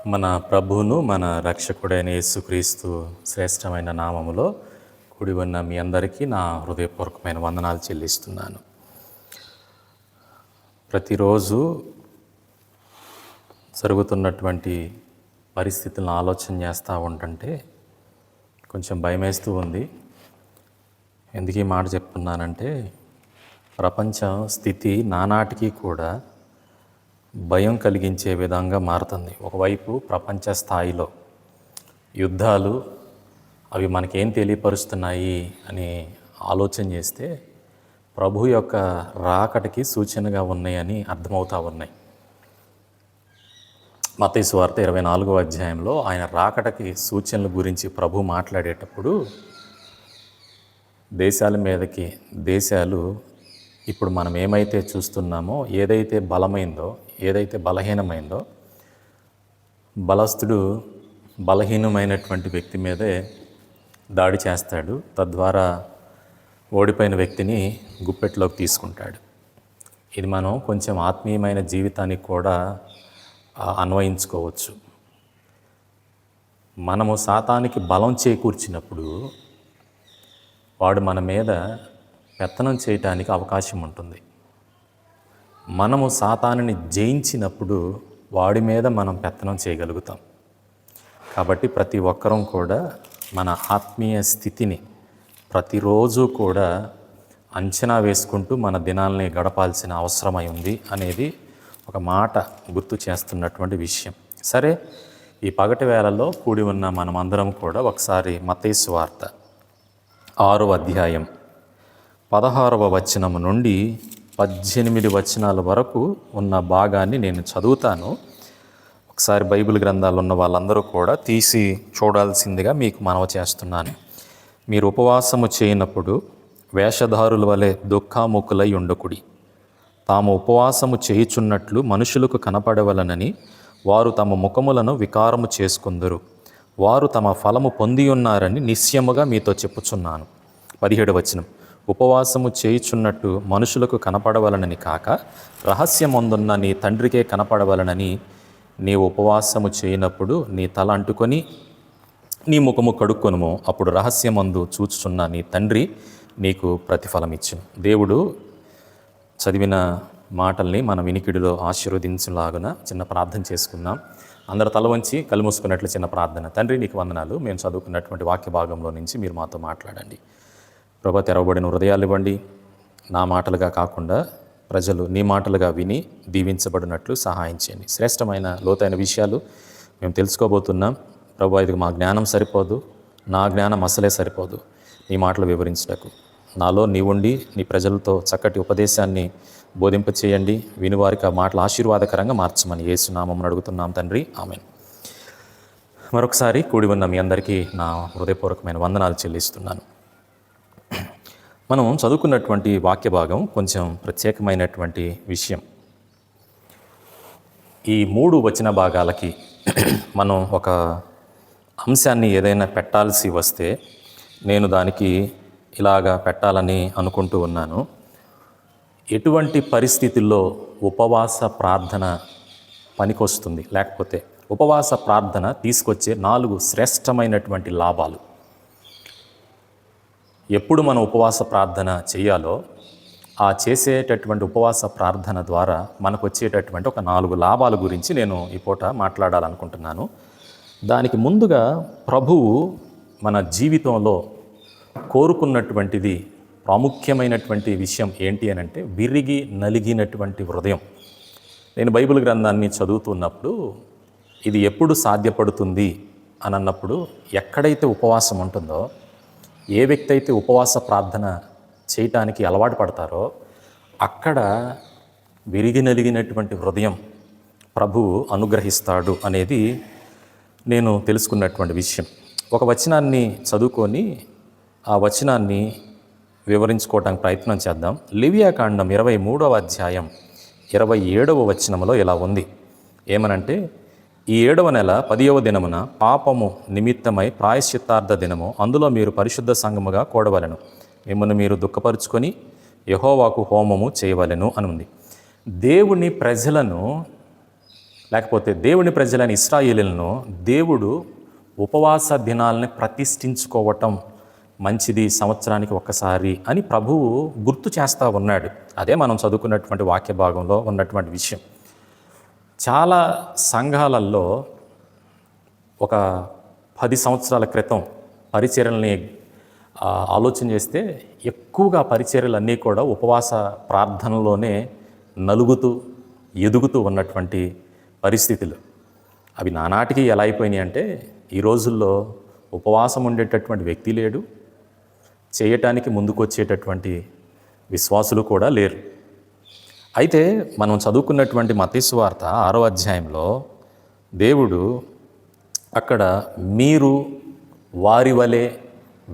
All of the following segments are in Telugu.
మన ప్రభువును మన రక్షకుడైన యేసుక్రీస్తు శ్రేష్టమైన నామములో కూడి ఉన్న మీ అందరికీ నా హృదయపూర్వకమైన వందనాలు చెల్లిస్తున్నాను. ప్రతిరోజు జరుగుతున్నటువంటి పరిస్థితులను ఆలోచన చేస్తూ ఉంటుంటే కొంచెం భయమేస్తూ ఉంది. ఎందుకు ఈ మాట చెప్తున్నానంటే, ప్రపంచ స్థితి నానాటికి కూడా భయం కలిగించే విధంగా మారుతుంది. ఒకవైపు ప్రపంచ స్థాయిలో యుద్ధాలు అవి మనకేం తెలియపరుస్తున్నాయి అని ఆలోచన చేస్తే ప్రభు యొక్క రాకటికి సూచనగా ఉన్నాయని అర్థమవుతూ ఉన్నాయి. మత్తయి సువార్త 24వ అధ్యాయంలో ఆయన రాకటికి సూచనల గురించి ప్రభు మాట్లాడేటప్పుడు దేశాల మీదకి దేశాలు ఇప్పుడు మనం ఏమైతే చూస్తున్నామో, ఏదైతే బలమైందో, ఏదైతే బలహీనమైందో, బలస్థుడు బలహీనమైనటువంటి వ్యక్తి మీదే దాడి చేస్తాడు. తద్వారా ఓడిపోయిన వ్యక్తిని గుప్పెట్లోకి తీసుకుంటాడు. ఇది మనం కొంచెం ఆత్మీయమైన జీవితానికి కూడా అన్వయించుకోవచ్చు. మనము సాతానికి బలం చేకూర్చినప్పుడు వాడు మన మీద పెత్తనం చేయటానికి అవకాశం ఉంటుంది. మనము సాతానుని జయించినప్పుడు వాడి మీద మనం పెత్తనం చేయగలుగుతాం. కాబట్టి ప్రతి ఒక్కరం కూడా మన ఆత్మీయ స్థితిని ప్రతిరోజు కూడా అంచనా వేసుకుంటూ మన దినాల్ని గడపాల్సిన అవసరమై ఉంది అనేది ఒక మాట గుర్తు చేస్తున్నటువంటి విషయం. సరే, ఈ పగటి వేళల్లో కూడి ఉన్న మనమందరం కూడా ఒకసారి మత్తయి సువార్త 6వ అధ్యాయం 16వ వచనం నుండి 18 వచనాల వరకు ఉన్న భాగాన్ని నేను చదువుతాను. ఒకసారి బైబిల్ గ్రంథాలు ఉన్న వాళ్ళందరూ కూడా తీసి చూడాల్సిందిగా మీకు మనవి చేస్తున్నాను. మీరు ఉపవాసము చేయనప్పుడు వేషధారుల వలె దుఃఖాముఖులై ఉండకుడి. తాము ఉపవాసము చేయుచున్నట్లు మనుషులకు కనపడవలనని వారు తమ ముఖములను వికారము చేసుకుందరు. వారు తమ ఫలము పొంది ఉన్నారని నిశ్చయముగా మీతో చెప్పుచున్నాను. 17వ వచనం, ఉపవాసము చేయుచున్నట్టు మనుషులకు కనపడవలనని కాక రహస్యమందున్న నీ తండ్రికే కనపడవలనని నీవు ఉపవాసము చేయనప్పుడు నీ తల అంటుకొని నీ ముఖము కడుక్కొనుము. అప్పుడు రహస్యమందు చూచుచున్న నీ తండ్రి నీకు ప్రతిఫలం ఇచ్చును. దేవుడు చదివిన మాటల్ని మన వినికిడిలో ఆశీర్వదించులాగున చిన్న ప్రార్థన చేసుకుందాం. అందరూ తల వంచి కళ్ళు మూసుకున్నట్లు చిన్న ప్రార్థన. తండ్రి, నీకు వందనాలు. మేము చదువుకున్నటువంటి వాక్య భాగంలో నుంచి మీరు మాతో మాట్లాడండి. ప్రభా, తెరవబడిన హృదయాలు ఇవ్వండి. నా మాటలుగా కాకుండా ప్రజలు నీ మాటలుగా విని దీవించబడినట్లు సహాయం చేయండి. శ్రేష్టమైన లోతైన విషయాలు మేము తెలుసుకోబోతున్నాం. ప్రభా, ఇది మా జ్ఞానం సరిపోదు, నా జ్ఞానం అసలే సరిపోదు నీ మాటలు వివరించటకు. నాలో నీవుండి నీ ప్రజలతో చక్కటి ఉపదేశాన్ని బోధింపచేయండి. వినివారికి ఆ మాటలు ఆశీర్వాదకరంగా మార్చమని యేసు నామమున అడుగుతున్నాం తండ్రి, ఆమేన్. మరొకసారి కూడి ఉన్న మీ అందరికీ నా హృదయపూర్వకమైన వందనాలు చెల్లిస్తున్నాను. మనం చదువుకున్నటువంటి వాక్య భాగం కొంచెం ప్రత్యేకమైనటువంటి విషయం. ఈ 3 వచన భాగాలకి మనం ఒక అంశాన్ని ఏదైనా పెట్టాల్సి వస్తే నేను దానికి ఇలాగా పెట్టాలని అనుకుంటూ ఉన్నాను. ఎటువంటి పరిస్థితుల్లో ఉపవాస ప్రార్థన పనికొస్తుంది, లేకపోతే ఉపవాస ప్రార్థన తీసుకొచ్చే 4 శ్రేష్టమైనటువంటి లాభాలు. ఎప్పుడు మనం ఉపవాస ప్రార్థన చేయాలో ఆ చేసేటటువంటి ఉపవాస ప్రార్థన ద్వారా మనకు వచ్చేటటువంటి ఒక 4 లాభాల గురించి నేను ఈ పూట మాట్లాడాలనుకుంటున్నాను. దానికి ముందుగా ప్రభువు మన జీవితంలో కోరుకున్నటువంటిది ప్రాముఖ్యమైనటువంటి విషయం ఏంటి అని అంటే, విరిగి నలిగినటువంటి హృదయం. నేను బైబిల్ గ్రంథాన్ని చదువుతున్నప్పుడు ఇది ఎప్పుడు సాధ్యపడుతుంది అని అన్నప్పుడు, ఎక్కడైతే ఉపవాసం ఉంటుందో, ఏ వ్యక్తి అయితే ఉపవాస ప్రార్థన చేయటానికి అలవాటు పడతారో అక్కడ విరిగి నలిగినటువంటి హృదయం ప్రభువు అనుగ్రహిస్తాడు అనేది నేను తెలుసుకున్నటువంటి విషయం. ఒక వచనాన్ని చదువుకొని ఆ వచనాన్ని వివరించుకోవడానికి ప్రయత్నం చేద్దాం. లేవియాకాండం 23వ అధ్యాయం 27వ వచనంలో ఇలా ఉంది. ఏమనంటే, ఈ 7వ నెల 10వ దినమున పాపము నిమిత్తమై ప్రాయశ్చిత్తార్థ దినము, అందులో మీరు పరిశుద్ధ సంఘముగా కూడవలెను. మిమ్మల్ని మీరు దుఃఖపరుచుకొని యెహోవాకు హోమము చేయవలెను అని ఉంది. దేవుని ప్రజలను లేకపోతే దేవుని ప్రజలైన ఇశ్రాయేలులను దేవుడు ఉపవాస దినాలని ప్రతిష్ఠించుకోవటం మంచిది, సంవత్సరానికి ఒక్కసారి అని ప్రభువు గుర్తు చేస్తూ ఉన్నాడు. అదే మనం చదువుకున్నటువంటి వాక్య భాగంలో ఉన్నటువంటి విషయం. చాలా సంఘాలలో ఒక 10 సంవత్సరాల క్రితం పరిచర్యల్ని ఆలోచన చేస్తే ఎక్కువగా పరిచర్యలన్నీ కూడా ఉపవాస ప్రార్థనలోనే నలుగుతూ ఎదుగుతూ ఉన్నటువంటి పరిస్థితులు. అవి నానాటికి ఎలా అయిపోయినాయి అంటే ఈ రోజుల్లో ఉపవాసం ఉండేటటువంటి వ్యక్తి లేడు, చేయటానికి ముందుకు వచ్చేటటువంటి విశ్వాసులు కూడా లేరు. అయితే మనం చదువుకున్నటువంటి మత్తయి సువార్త 6వ అధ్యాయంలో దేవుడు అక్కడ మీరు వారి వలె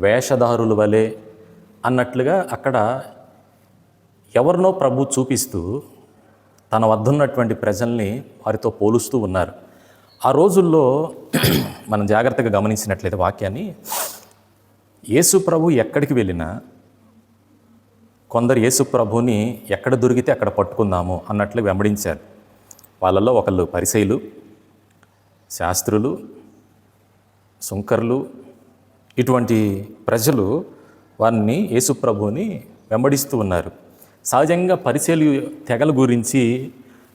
వేషధారుల వలె అన్నట్లుగా అక్కడ ఎవరినో ప్రభు చూపిస్తూ తన వద్ద ఉన్నటువంటి ప్రజల్ని వారితో పోలుస్తూ ఉన్నారు. ఆ రోజుల్లో మనం జాగ్రత్తగా గమనించినట్లయితే వాక్యాన్ని, యేసు ప్రభు ఎక్కడికి వెళ్ళినా కొందరు యేసు ప్రభుని ఎక్కడ దొరికితే అక్కడ పట్టుకుందాము అన్నట్లు వెంబడించారు. వాళ్ళల్లో ఒకళ్ళు పరిసయ్యులు, శాస్త్రులు, సుంకర్లు, ఇటువంటి ప్రజలు వారిని యేసు ప్రభుని వెంబడిస్తూ ఉన్నారు. సహజంగా పరిసయ్యులు తెగల గురించి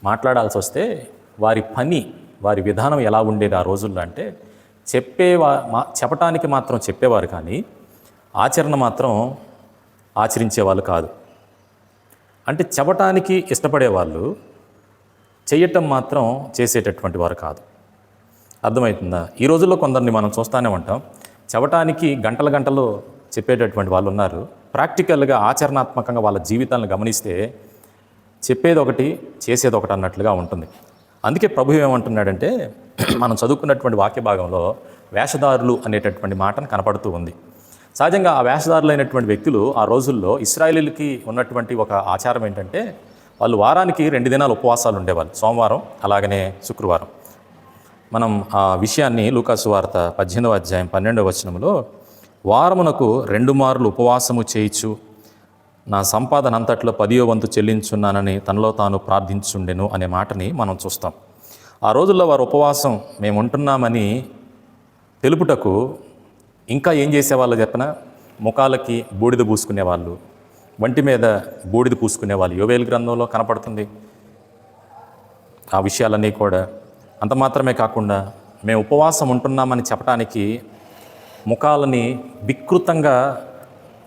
మాట్లాడాల్సి వస్తే వారి పని, వారి విధానం ఎలా ఉండేది ఆ రోజుల్లో అంటే చెప్పటానికి మాత్రం చెప్పేవారు కానీ ఆచరణ మాత్రం ఆచరించేవాళ్ళు కాదు. అంటే చెప్పటానికి ఇష్టపడేవాళ్ళు, చెయ్యటం మాత్రం చేసేటటువంటి వారు కాదు. అర్థమవుతుందా? ఈ రోజుల్లో కొందరిని మనం చూస్తూనే ఉంటాం, చెప్పటానికి గంటలు గంటలు చెప్పేటటువంటి వాళ్ళు ఉన్నారు. ప్రాక్టికల్గా ఆచరణాత్మకంగా వాళ్ళ జీవితాలను గమనిస్తే చెప్పేది ఒకటి, చేసేది ఒకటి అన్నట్లుగా ఉంటుంది. అందుకే ప్రభు ఏమంటున్నాడంటే మనం చదువుకున్నటువంటి వాక్య భాగంలో వేషధారులు అనేటటువంటి మాటను కనపడుతూ ఉంది. సహజంగా ఆ వేషధారులైనటువంటి వ్యక్తులు ఆ రోజుల్లో ఇశ్రాయేలీలకి ఉన్నటువంటి ఒక ఆచారం ఏంటంటే వాళ్ళు వారానికి 2 దినాలు ఉపవాసాలు ఉండేవాళ్ళు, సోమవారం అలాగనే శుక్రవారం. మనం ఆ విషయాన్ని లూకాసు వార్త 18వ అధ్యాయం 12వ వచనంలో వారమునకు 2 మార్లు ఉపవాసము చేయిచు నా సంపాదన అంతట్లో 10వ వంతు చెల్లించున్నానని తనలో తాను ప్రార్థించుండెను అనే మాటని మనం చూస్తాం. ఆ రోజుల్లో వారు ఉపవాసం మేము ఉంటున్నామని తెలుపుటకు ఇంకా ఏం చేసేవాళ్ళు చెప్పిన, ముఖాలకి బూడిద పూసుకునేవాళ్ళు, వంటి మీద బూడిద పూసుకునేవాళ్ళు. యోవేలు గ్రంథంలో కనపడుతుంది ఆ విషయాలన్నీ కూడా. అంత మాత్రమే కాకుండా మేము ఉపవాసం ఉంటున్నామని చెప్పడానికి ముఖాలని వికృతంగా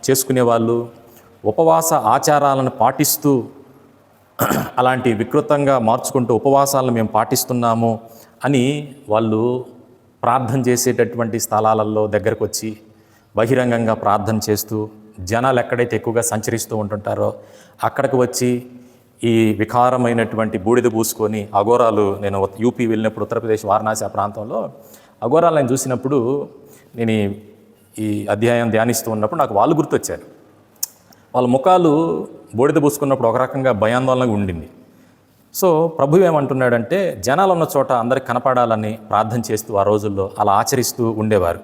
చేసుకునేవాళ్ళు, ఉపవాస ఆచారాలను పాటిస్తూ అలాంటి వికృతంగా మార్చుకుంటూ ఉపవాసాలను మేము పాటిస్తున్నాము అని వాళ్ళు ప్రార్థన చేసేటటువంటి స్థలాలలో దగ్గరకు వచ్చి బహిరంగంగా ప్రార్థన చేస్తూ జనాలు ఎక్కడైతే ఎక్కువగా సంచరిస్తూ ఉంటుంటారో అక్కడికి వచ్చి ఈ వికారమైనటువంటి బూడిద పూసుకొని అఘోరాలు, నేను యూపీ వెళ్ళినప్పుడు ఉత్తరప్రదేశ్ వారణాసి ఆ ప్రాంతంలో అఘోరాలు నేను చూసినప్పుడు, నేను ఈ అధ్యాయం ధ్యానిస్తూ ఉన్నప్పుడు నాకు వాళ్ళు గుర్తొచ్చారు. వాళ్ళ ముఖాలు బూడిద పూసుకున్నప్పుడు ఒక రకంగా భయాందోళనగా ఉండింది. సో ప్రభు ఏమంటున్నాడంటే జనాలు ఉన్న చోట అందరికి కనపడాలని ప్రార్థన చేస్తూ ఆ రోజుల్లో అలా ఆచరిస్తూ ఉండేవారు.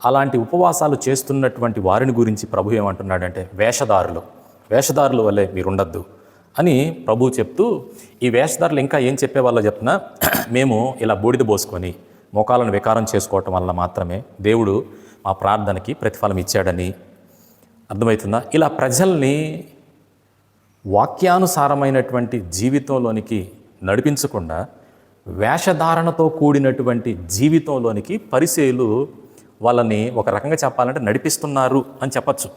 అలాంటి ఉపవాసాలు చేస్తున్నటువంటి వారిని గురించి ప్రభు ఏమంటున్నాడంటే వేషధారుల వల్లే మీరు ఉండద్దు అని ప్రభు చెప్తూ, ఈ వేషధారులు ఇంకా ఏం చెప్పేవాళ్ళో చెప్తున్నా, మేము ఇలా బూడిద పోసుకొని మోకాలను వికారం చేసుకోవటం వల్ల మాత్రమే దేవుడు మా ప్రార్థనకి ప్రతిఫలం ఇచ్చాడని. అర్థమవుతుందా? ఇలా ప్రజల్ని వాక్యానుసారమైనటువంటి జీవితంలోనికి నడిపించకుండా వేషధారణతో కూడినటువంటి జీవితంలోనికి పరిసయ్యులు వాళ్ళని ఒక రకంగా చెప్పాలంటే నడిపిస్తున్నారు అని చెప్పచ్చు.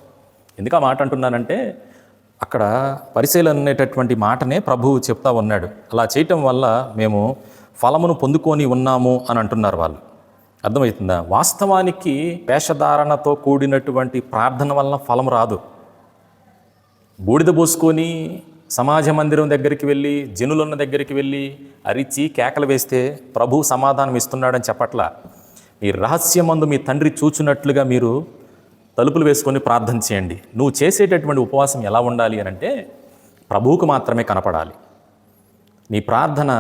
ఎందుకు ఆ మాట అంటున్నానంటే అక్కడ పరిసయ్యులు అనేటటువంటి మాటనే ప్రభువు చెప్తా ఉన్నాడు. అలా చేయటం వల్ల మేము ఫలమును పొందుకొని ఉన్నాము అని అంటున్నారు వాళ్ళు. అర్థమవుతుందా? వాస్తవానికి వేషధారణతో కూడినటువంటి ప్రార్థన వలన ఫలం రాదు. బూడిద పోసుకొని సమాజ మందిరం దగ్గరికి వెళ్ళి జనులున్న దగ్గరికి వెళ్ళి అరిచి కేకలు వేస్తే ప్రభు సమాధానం ఇస్తున్నాడని చెప్పట్లా. మీ రహస్యమందు మీ తండ్రి చూచున్నట్లుగా మీరు తలుపులు వేసుకొని ప్రార్థన చేయండి. నువ్వు చేసేటటువంటి ఉపవాసం ఎలా ఉండాలి అని అంటే ప్రభువుకు మాత్రమే కనపడాలి. నీ ప్రార్థన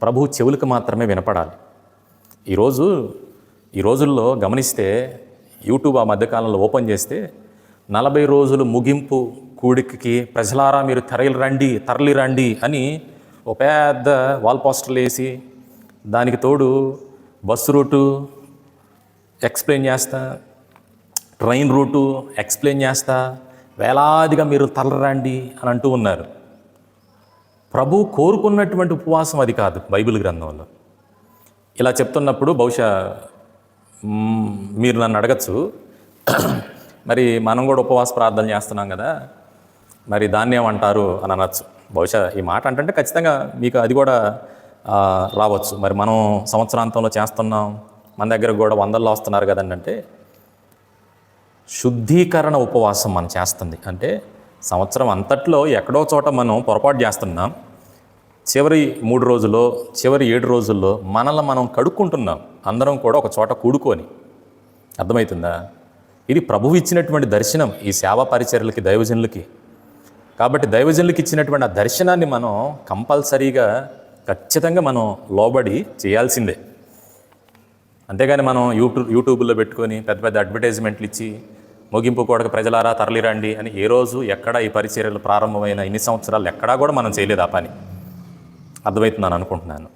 ప్రభు చెవులకు మాత్రమే వినపడాలి. ఈ రోజుల్లో గమనిస్తే యూట్యూబ్ ఆ మధ్యకాలంలో ఓపెన్ చేస్తే 40 రోజులు ముగింపు కూడికకి ప్రజలారా మీరు తరలి రండి అని ఒక పెద్ద వాల్ పోస్టర్లు వేసి దానికి తోడు బస్సు రూటు ఎక్స్ప్లెయిన్ చేస్తా, ట్రైన్ రూటు ఎక్స్ప్లెయిన్ చేస్తా, వేలాదిగా మీరు తరలిరండి అని అంటూ ఉన్నారు. ప్రభు కోరుకున్నటువంటి ఉపవాసం అది కాదు బైబిల్ గ్రంథంలో. ఇలా చెప్తున్నప్పుడు బహుశా మీరు నన్ను అడగచ్చు, మరి మనం కూడా ఉపవాస ప్రార్థన చేస్తున్నాం కదా, మరి దాన్ని ఏమంటారు అని అనొచ్చు. బహుశా ఈ మాట అంటే ఖచ్చితంగా మీకు అది కూడా రావచ్చు. మరి మనం సంవత్సరాంతంలో చేస్తున్నాం, మన దగ్గర కూడా వందల్లో వస్తున్నారు కదండి. అంటే శుద్ధీకరణ ఉపవాసం మనం చేస్తుంది. అంటే సంవత్సరం అంతట్లో ఎక్కడో చోట మనం పొరపాటు చేస్తున్నాం. చివరి 3 రోజుల్లో, చివరి 7 రోజుల్లో మనల్ని మనం కడుక్కుంటున్నాం, అందరం కూడా ఒక చోట కూడుకొని. అర్థమవుతుందా? ఇది ప్రభువు ఇచ్చినటువంటి దర్శనం ఈ సేవా పరిచర్యలకి, దైవజనులకి. కాబట్టి దైవజనులకి ఇచ్చినటువంటి ఆ దర్శనాన్ని మనం కంపల్సరీగా ఖచ్చితంగా మనం లోబడి చేయాల్సిందే. అంతేగాని మనం యూట్యూబ్లో పెట్టుకొని పెద్ద పెద్ద అడ్వర్టైజ్మెంట్లు ఇచ్చి ముగింపు కూడక ప్రజలారా తరలిరండి అని ఏ రోజు ఎక్కడ ఈ పరిచర్యలు ప్రారంభమైన ఇన్ని సంవత్సరాలు ఎక్కడా కూడా మనం చేయలేదు ఆ పని. అర్థమవుతుందని అనుకుంటున్నాను.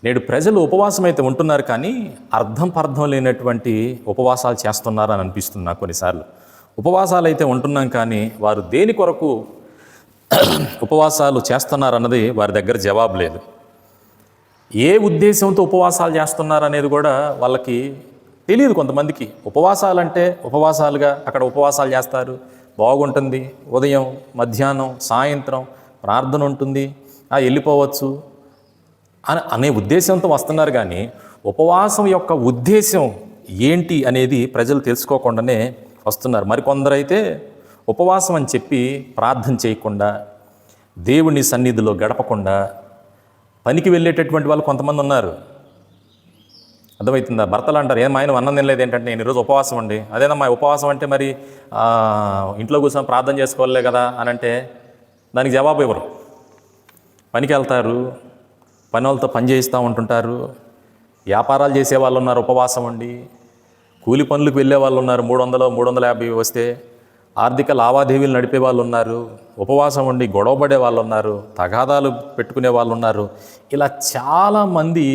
నేడు ప్రజలు ఉపవాసం అయితే ఉంటున్నారు, కానీ అర్థం లేనటువంటి ఉపవాసాలు చేస్తున్నారని అనిపిస్తుంది నాకు కొన్నిసార్లు. ఉపవాసాలు అయితే ఉంటున్నాం, కానీ వారు దేని కొరకు ఉపవాసాలు చేస్తున్నారన్నది వారి దగ్గర జవాబు లేదు. ఏ ఉద్దేశంతో ఉపవాసాలు చేస్తున్నారు అనేది కూడా వాళ్ళకి తెలియదు. కొంతమందికి ఉపవాసాలంటే ఉపవాసాలుగా అక్కడ ఉపవాసాలు చేస్తారు, బాగుంటుంది, ఉదయం మధ్యాహ్నం సాయంత్రం ప్రార్థన ఉంటుంది, వెళ్ళిపోవచ్చు అనే ఉద్దేశంతో వస్తున్నారు. కానీ ఉపవాసం యొక్క ఉద్దేశం ఏంటి అనేది ప్రజలు తెలుసుకోకుండానే వస్తున్నారు. మరికొందరైతే ఉపవాసం అని చెప్పి ప్రార్థన చేయకుండా, దేవుని సన్నిధిలో గడపకుండా పనికి వెళ్ళేటటువంటి వాళ్ళు కొంతమంది ఉన్నారు. అర్థమవుతుందా? భర్తలు అంటారు, ఏం ఆయన అన్నం తినలేదు ఏంటంటే, నేను ఈరోజు ఉపవాసం అండి. అదేనమ్మా ఉపవాసం అంటే మరి ఇంట్లో కూర్చొని ప్రార్థన చేసుకోవాలే కదా అని అంటే దానికి జవాబు ఇవ్వరు. పనికి వెళ్తారు, పని వాళ్ళతో పని చేయిస్తూ ఉంటుంటారు, వ్యాపారాలు చేసే వాళ్ళు ఉన్నారు ఉపవాసం ఉండి, కూలి పనులకు వెళ్ళే వాళ్ళు ఉన్నారు, 300 350 వస్తే ఆర్థిక లావాదేవీలు నడిపే వాళ్ళు ఉన్నారు, ఉపవాసం ఉండి గొడవపడే వాళ్ళు ఉన్నారు, తగాదాలు పెట్టుకునే వాళ్ళు ఉన్నారు. ఇలా చాలామంది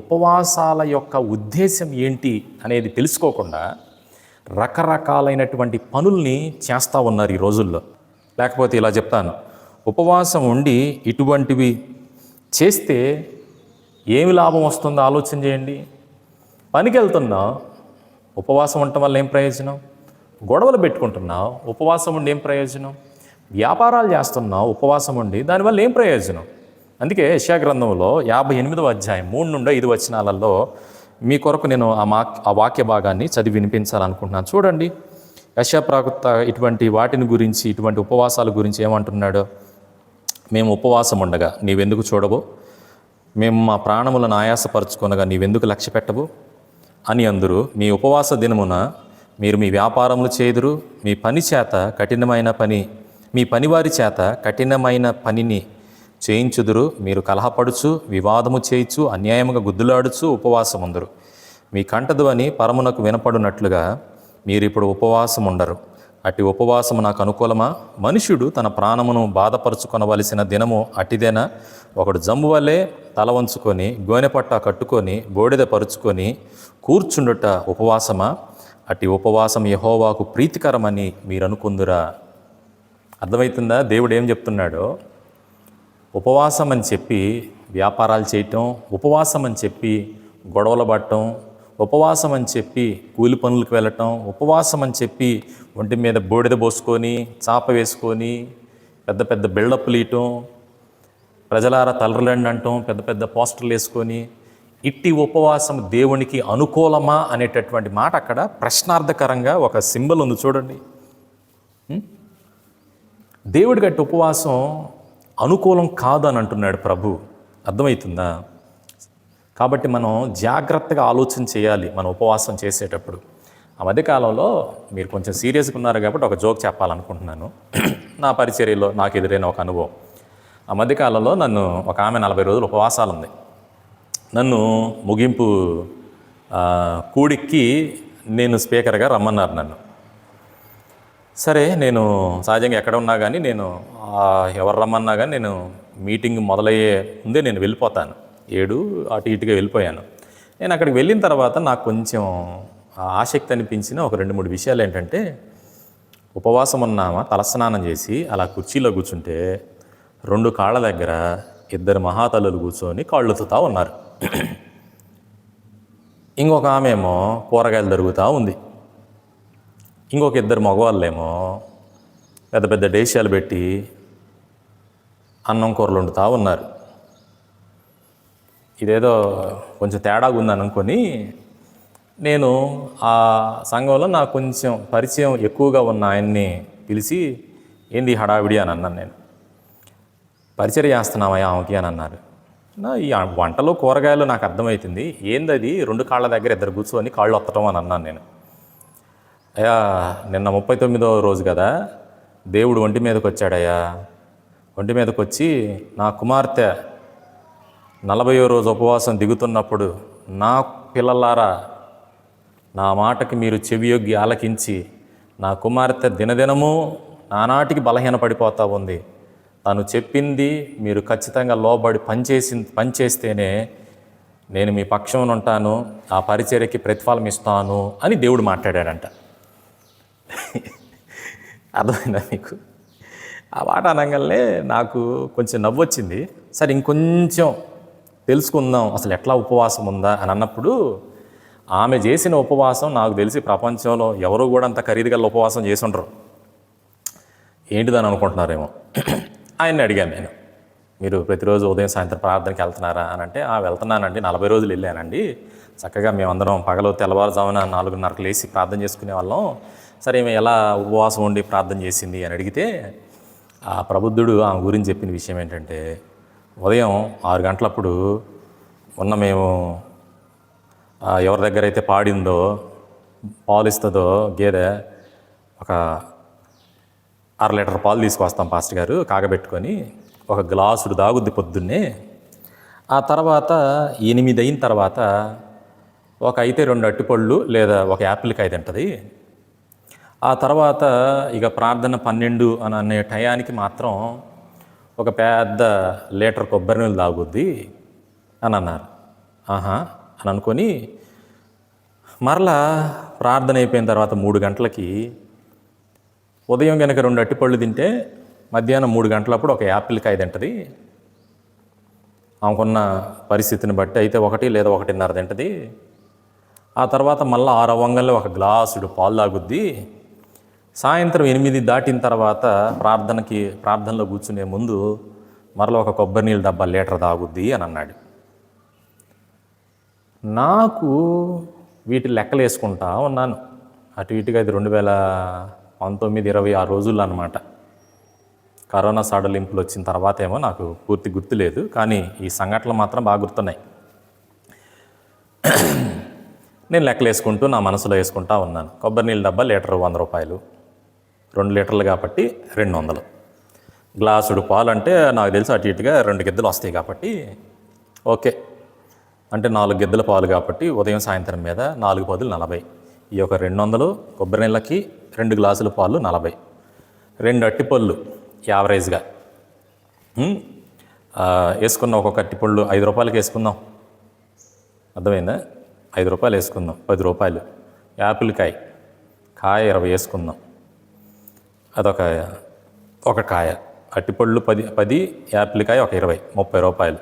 ఉపవాసాల యొక్క ఉద్దేశం ఏంటి అనేది తెలుసుకోకుండా రకరకాలైనటువంటి పనుల్ని చేస్తూ ఉన్నారు ఈ రోజుల్లో. లేకపోతే ఇలా చెప్తాను, ఉపవాసం ఉండి ఇటువంటివి చేస్తే ఏమి లాభం వస్తుందో ఆలోచన చేయండి. పనికి వెళ్తున్నావు, ఉపవాసం ఉండటం వల్ల ఏం ప్రయోజనం? గొడవలు పెట్టుకుంటున్నావు, ఉపవాసం ఉండి ఏం ప్రయోజనం? వ్యాపారాలు చేస్తున్నావు, ఉపవాసం ఉండి దానివల్ల ఏం ప్రయోజనం? అందుకే యెషయా గ్రంథంలో 58వ అధ్యాయం 3 నుండి 5 వచనాలలో మీ కొరకు నేను ఆ వాక్య భాగాన్ని చదివి వినిపించాలనుకుంటున్నాను. చూడండి, యెషయా ప్రవక్త ఇటువంటి వాటిని గురించి, ఇటువంటి ఉపవాసాల గురించి ఏమంటున్నాడో. మేము ఉపవాసం ఉండగా నీవెందుకు చూడవు? మేము మా ప్రాణములను ఆయాసపరుచుకొనగా నీవెందుకు లక్ష్య పెట్టవు అని అందరూ. మీ ఉపవాస దినమున మీరు మీ వ్యాపారములు చేదురు, మీ పనివారి చేత కఠినమైన పనిని చేయించుదురు. మీరు కలహపడుచు, వివాదము చేయించు, అన్యాయముగా గుద్దులాడుచు ఉపవాసం ఉందరు. మీ కంఠధ్వని పరమునకు వినపడునట్లుగా మీరిప్పుడు ఉపవాసం ఉండరు. అట్టి ఉపవాసము నాకు అనుకూలమా? మనుష్యుడు తన ప్రాణమును బాధపరుచుకొనవలసిన దినము అటిదేనా? ఒకడు జంబు వలె తల వంచుకొని, గోనెపట్ట కట్టుకొని, బూడిద పరుచుకొని కూర్చుండుట ఉపవాసమా? అట్టి ఉపవాసం యెహోవాకు ప్రీతికరమని మీరు అనుకుందురా? అర్థమవుతుందా దేవుడు ఏం చెప్తున్నాడో? ఉపవాసం అని చెప్పి వ్యాపారాలు చేయటం, ఉపవాసం అని చెప్పి గొడవలు పడటం, ఉపవాసం అని చెప్పి కూలి పనులకు వెళ్ళటం, ఉపవాసం అని చెప్పి ఒంటి మీద బూడిద పోసుకొని, చాప వేసుకొని, పెద్ద పెద్ద బిల్డప్లు ఇయటం, ప్రజలారా తలరండి అంటాం, పెద్ద పెద్ద పోస్టర్లు వేసుకొని, ఇట్టి ఉపవాసం దేవునికి అనుకూలమా అనేటటువంటి మాట అక్కడ ప్రశ్నార్థకరంగా ఒక సింబల్ ఉంది చూడండి. దేవుడికి అట్టి ఉపవాసం అనుకూలం కాదు అని అంటున్నాడు ప్రభు. అర్థమవుతుందా? కాబట్టి మనం జాగ్రత్తగా ఆలోచన చేయాలి మన ఉపవాసం చేసేటప్పుడు. ఆ మధ్యకాలంలో మీరు కొంచెం సీరియస్గా ఉన్నారు కాబట్టి ఒక జోక్ చెప్పాలనుకుంటున్నాను. నా పరిచర్యలో నాకు ఎదురైన ఒక అనుభవం. ఆ మధ్యకాలంలో నన్ను ఒక ఆమె 40 రోజులు ఉపవాసాలు ఉంది. నన్ను ముగింపు కూడికి నేను స్పీకర్గా రమ్మన్నారు నన్ను. సరే, నేను సహజంగా ఎక్కడ ఉన్నా కానీ నేను ఎవరు రమ్మన్నా కానీ నేను మీటింగ్ మొదలయ్యే ముందే నేను వెళ్ళిపోతాను. 7 అటు ఇటుగా వెళ్ళిపోయాను. నేను అక్కడికి వెళ్ళిన తర్వాత నాకు కొంచెం ఆసక్తి అనిపించిన ఒక 2-3 విషయాలు ఏంటంటే, ఉపవాసం ఉన్నామా తలస్నానం చేసి అలా కుర్చీలో కూర్చుంటే 2 కాళ్ళ దగ్గర 2 మహాతల్లులు కూర్చొని కాళ్ళు ఒత్తుతా ఉన్నారు. ఇంకొక ఆమె ఏమో కూరగాయలు తరుగుతూ ఉంది. ఇంకొక 2 మగవాళ్ళేమో పెద్ద పెద్ద డేశాలు పెట్టి అన్నం కూరలు వండుతూ ఉన్నారు. ఇదేదో కొంచెం తేడాగా ఉందని అనుకొని నేను ఆ సంఘంలో నాకు కొంచెం పరిచయం ఎక్కువగా ఉన్న ఆయన్ని పిలిచి, ఏంది హడావిడి అని అన్నాను. నేను పరిచయం చేస్తున్నామయ్యా ఆమెకి అని అన్నారు. ఈ వంటలో కూరగాయలు నాకు అర్థమవుతుంది, ఏందది 2 కాళ్ళ దగ్గర 2 కూర్చొని కాళ్ళు ఒత్తటం అని అన్నాను నేను. అయ్యా నిన్న 39వ రోజు కదా, దేవుడు ఒంటి మీదకి వచ్చాడయ్యా. ఒంటి మీదకి వచ్చి నా కుమార్తె 40వ రోజు ఉపవాసం దిగుతున్నప్పుడు, నా పిల్లలారా నా మాటకి మీరు చెవియొగ్గి ఆలకించి, నా కుమార్తె దినదినము నానాటికి బలహీనపడిపోతూ ఉంది, తను చెప్పింది మీరు ఖచ్చితంగా లోబడి పనిచేస్తేనే నేను మీ పక్షం ఉంటాను, ఆ పరిచర్యకి ప్రతిఫలం ఇస్తాను అని దేవుడు మాట్లాడాడంట. అర్థమైందా మీకు? ఆ మాట అనగానే నాకు కొంచెం నవ్వొచ్చింది. సరే ఇంకొంచెం తెలుసుకుందాం అసలు ఎట్లా ఉపవాసం ఉందా అని అన్నప్పుడు, ఆమె చేసిన ఉపవాసం నాకు తెలిసి ప్రపంచంలో ఎవరు కూడా అంత ఖరీదుగల ఉపవాసం చేసి ఉండరు. ఏంటిదని అనుకుంటున్నారేమో. ఆయన్ని అడిగాను నేను, మీరు ప్రతిరోజు ఉదయం సాయంత్రం ప్రార్థనకి వెళ్తున్నారా అని అంటే, వెళ్తున్నానండి, 40 రోజులు వెళ్ళానండి. చక్కగా మేమందరం పగలు తెల్లవారుజామున 4:30కు లేచి ప్రార్థన చేసుకునే వాళ్ళం. సరే ఈమె ఎలా ఉపవాసం ఉండి ప్రార్థన చేసింది అని అడిగితే, ఆ ప్రబుద్ధుడు ఆమె గురించి చెప్పిన విషయం ఏంటంటే, ఉదయం 6 గంటలప్పుడు మేము ఎవరి దగ్గర అయితే పాడిందో పాలు ఇస్తుందో గేదె, ఒక 1/2 లీటర్ పాలు తీసుకొస్తాం పాస్టర్ గారు, కాగబెట్టుకొని ఒక గ్లాసుడు దాగుద్ది పొద్దున్నే. ఆ తర్వాత 8 అయిన తర్వాత అయితే 2 అట్టిపళ్ళు లేదా ఒక యాపిల్ కాయ తింటుంది. ఆ తర్వాత ఇక ప్రార్థన 12 అని అనే టయానికి మాత్రం ఒక పెద్ద లీటర్ కొబ్బరి నీళ్ళు తాగుద్ది అని అన్నారు. ఆహా అని అనుకొని మరలా ప్రార్థన అయిపోయిన తర్వాత 3 గంటలకి ఉదయం కనుక 2 అట్టిపళ్ళు తింటే మధ్యాహ్నం 3 గంటలప్పుడు ఒక యాపిల్ కాయ తింటుంది. ఆమెకున్న పరిస్థితిని బట్టి అయితే 1 లేదా 1:30 తింటుంది. ఆ తర్వాత మళ్ళీ 6 అవ్వంగానే ఒక గ్లాసుడు పాలు తాగుద్ది. సాయంత్రం 8 దాటిన తర్వాత ప్రార్థనలో కూర్చునే ముందు మరలా ఒక కొబ్బరి నీళ్ళు డబ్బా లీటర్ తాగుద్ది అని అన్నాడు. నాకు వీటి లెక్కలు వేసుకుంటా ఉన్నాను. అటు ఇటుగా ఇది 2019-20 ఆ రోజుల్లో అనమాట. కరోనా సడలింపులు వచ్చిన తర్వాత ఏమో నాకు పూర్తి గుర్తులేదు, కానీ ఈ సంఘటనలు మాత్రం బాగా గుర్తున్నాయి. నేను లెక్కలు వేసుకుంటూ నా మనసులో వేసుకుంటా ఉన్నాను. కొబ్బరి నీళ్ళ డబ్బా లీటర్ 100 రూపాయలు, 2 లీటర్లు కాబట్టి 200. గ్లాసుడు పాలు అంటే నాకు తెలిసి అటు ఇటుగా 2 గిద్దలు వస్తాయి కాబట్టి ఓకే, అంటే 4 గిద్దల పాలు కాబట్టి ఉదయం సాయంత్రం మీద 4 పదులు 40. ఈ యొక్క 200 కొబ్బరి నీళ్ళకి 2 గ్లాసుల పాలు 40, 2 అట్టిపళ్ళు యావరేజ్గా వేసుకున్న ఒక్కొక్క అట్టిపళ్ళు 5 రూపాయలకి వేసుకుందాం. అర్థమైందా? 5 రూపాయలు వేసుకుందాం, 10 రూపాయలు. యాపిల్ కాయ 20 వేసుకుందాం, ఒక కాయ. అట్టిపళ్ళు 10, యాపిల్ కాయ ఒక 20, 30 రూపాయలు.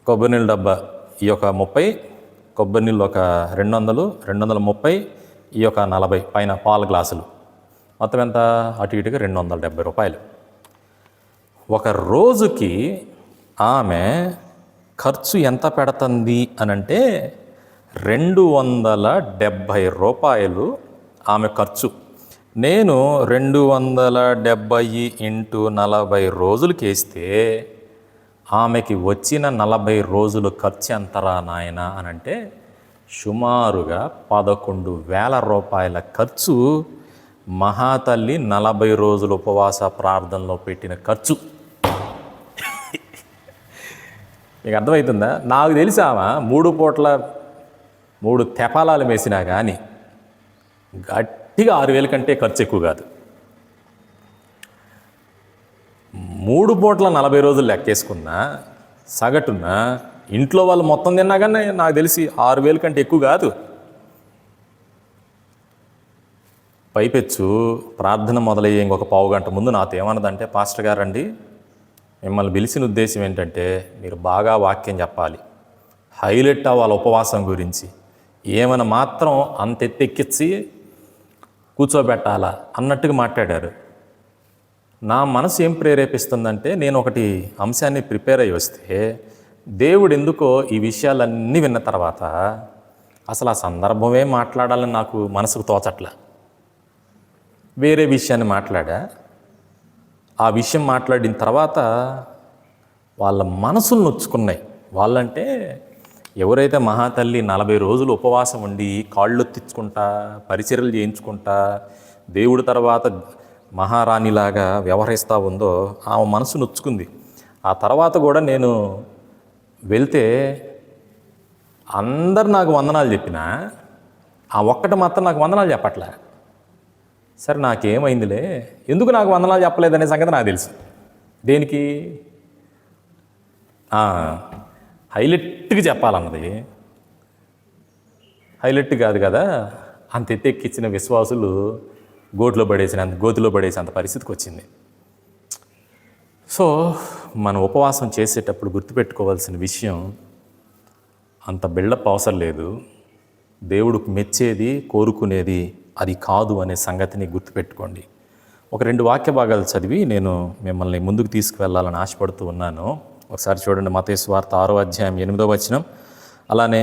కొబ్బరి నీళ్ళ డబ్బా ఈ యొక్క 30, కొబ్బరి నీళ్ళు ఒక 200, 230, ఈ యొక్క 40 పైన పాల గ్లాసులు, మొత్తం ఎంత? అటు ఇటుగా 270 రూపాయలు. ఒక రోజుకి ఆమె ఖర్చు ఎంత పెడుతుంది అనంటే 270 రూపాయలు ఆమె ఖర్చు. నేను 270 × 40 రోజులకి వేస్తే ఆమెకి వచ్చిన 40 రోజులు ఖర్చు ఎంతరా నాయన అనంటే సుమారుగా 11,000 రూపాయల ఖర్చు మహాతల్లి 40 రోజులు ఉపవాస ప్రార్థనలో పెట్టిన ఖర్చు. మీకు అర్థమవుతుందా? నాకు తెలిసి ఆమె 3 పూట్ల 3 తెపాలాలు వేసినా కానీ గట్టిగా 6,000 కంటే ఖర్చు ఎక్కువ కాదు. 3 పూట్ల 40 రోజులు లెక్కేసుకున్నా సగటున ఇంట్లో వాళ్ళు మొత్తం తిన్నా కానీ నాకు తెలిసి 6,000 కంటే ఎక్కువ కాదు. పైపెచ్చు ప్రార్థన మొదలయ్యే ఇంకొక పావు గంట ముందు నాతో ఏమన్నదంటే, పాస్టర్ గారండి మిమ్మల్ని పిలిచిన ఉద్దేశం ఏంటంటే మీరు బాగా వాక్యం చెప్పాలి, హైలైట్ అవ్వాలి ఉపవాసం గురించి, ఏమైనా మాత్రం అంత ఎత్తెక్కించి కూర్చోబెట్టాలా అన్నట్టుగా మాట్లాడారు. నా మనసు ఏం ప్రేరేపిస్తుందంటే, నేను ఒకటి అంశాన్ని ప్రిపేర్ అయ్యి వస్తే దేవుడు ఎందుకో ఈ విషయాలన్నీ విన్న తర్వాత అసలు ఆ సందర్భమే మాట్లాడాలని నాకు మనసుకు తోచట్లా. వేరే విషయాన్ని మాట్లాడా. ఆ విషయం మాట్లాడిన తర్వాత వాళ్ళ మనసులు నొచ్చుకున్నాయి. వాళ్ళంటే ఎవరైతే మహాతల్లి 40 రోజులు ఉపవాసం ఉండి కాళ్ళొత్తించుకుంటా పరిచర్యలు చేయించుకుంటా దేవుడి తర్వాత మహారాణిలాగా వ్యవహరిస్తూ ఉందో ఆమె మనసు నొచ్చుకుంది. ఆ తర్వాత కూడా నేను వెళ్తే అందరు నాకు వందనాలు చెప్పినా ఆ ఒక్కటి మాత్రం నాకు వందనాలు చెప్పట్లే. సరే నాకేమైందిలే, ఎందుకు నాకు వందనాలు చెప్పలేదనే సంగతి నాకు తెలుసు. దేనికి? హైలైట్గా చెప్పాలన్నది హైలైట్ కాదు కదా, అంత ఎత్తెక్కిచ్చిన విశ్వాసులు గోతిలో పడేసేంత పరిస్థితికి వచ్చింది. సో మనం ఉపవాసం చేసేటప్పుడు గుర్తుపెట్టుకోవాల్సిన విషయం, అంత బిల్డప్ అవసరం లేదు. దేవుడికి మెచ్చేది కోరుకునేది అది కాదు అనే సంగతిని గుర్తుపెట్టుకోండి. ఒక 2 వాక్య భాగాలు చదివి నేను మిమ్మల్ని ముందుకు తీసుకువెళ్ళాలని ఆశపడుతూ ఉన్నాను. ఒకసారి చూడండి, మత్తయి సువార్త 6వ అధ్యాయం 8వ వచనం, అలానే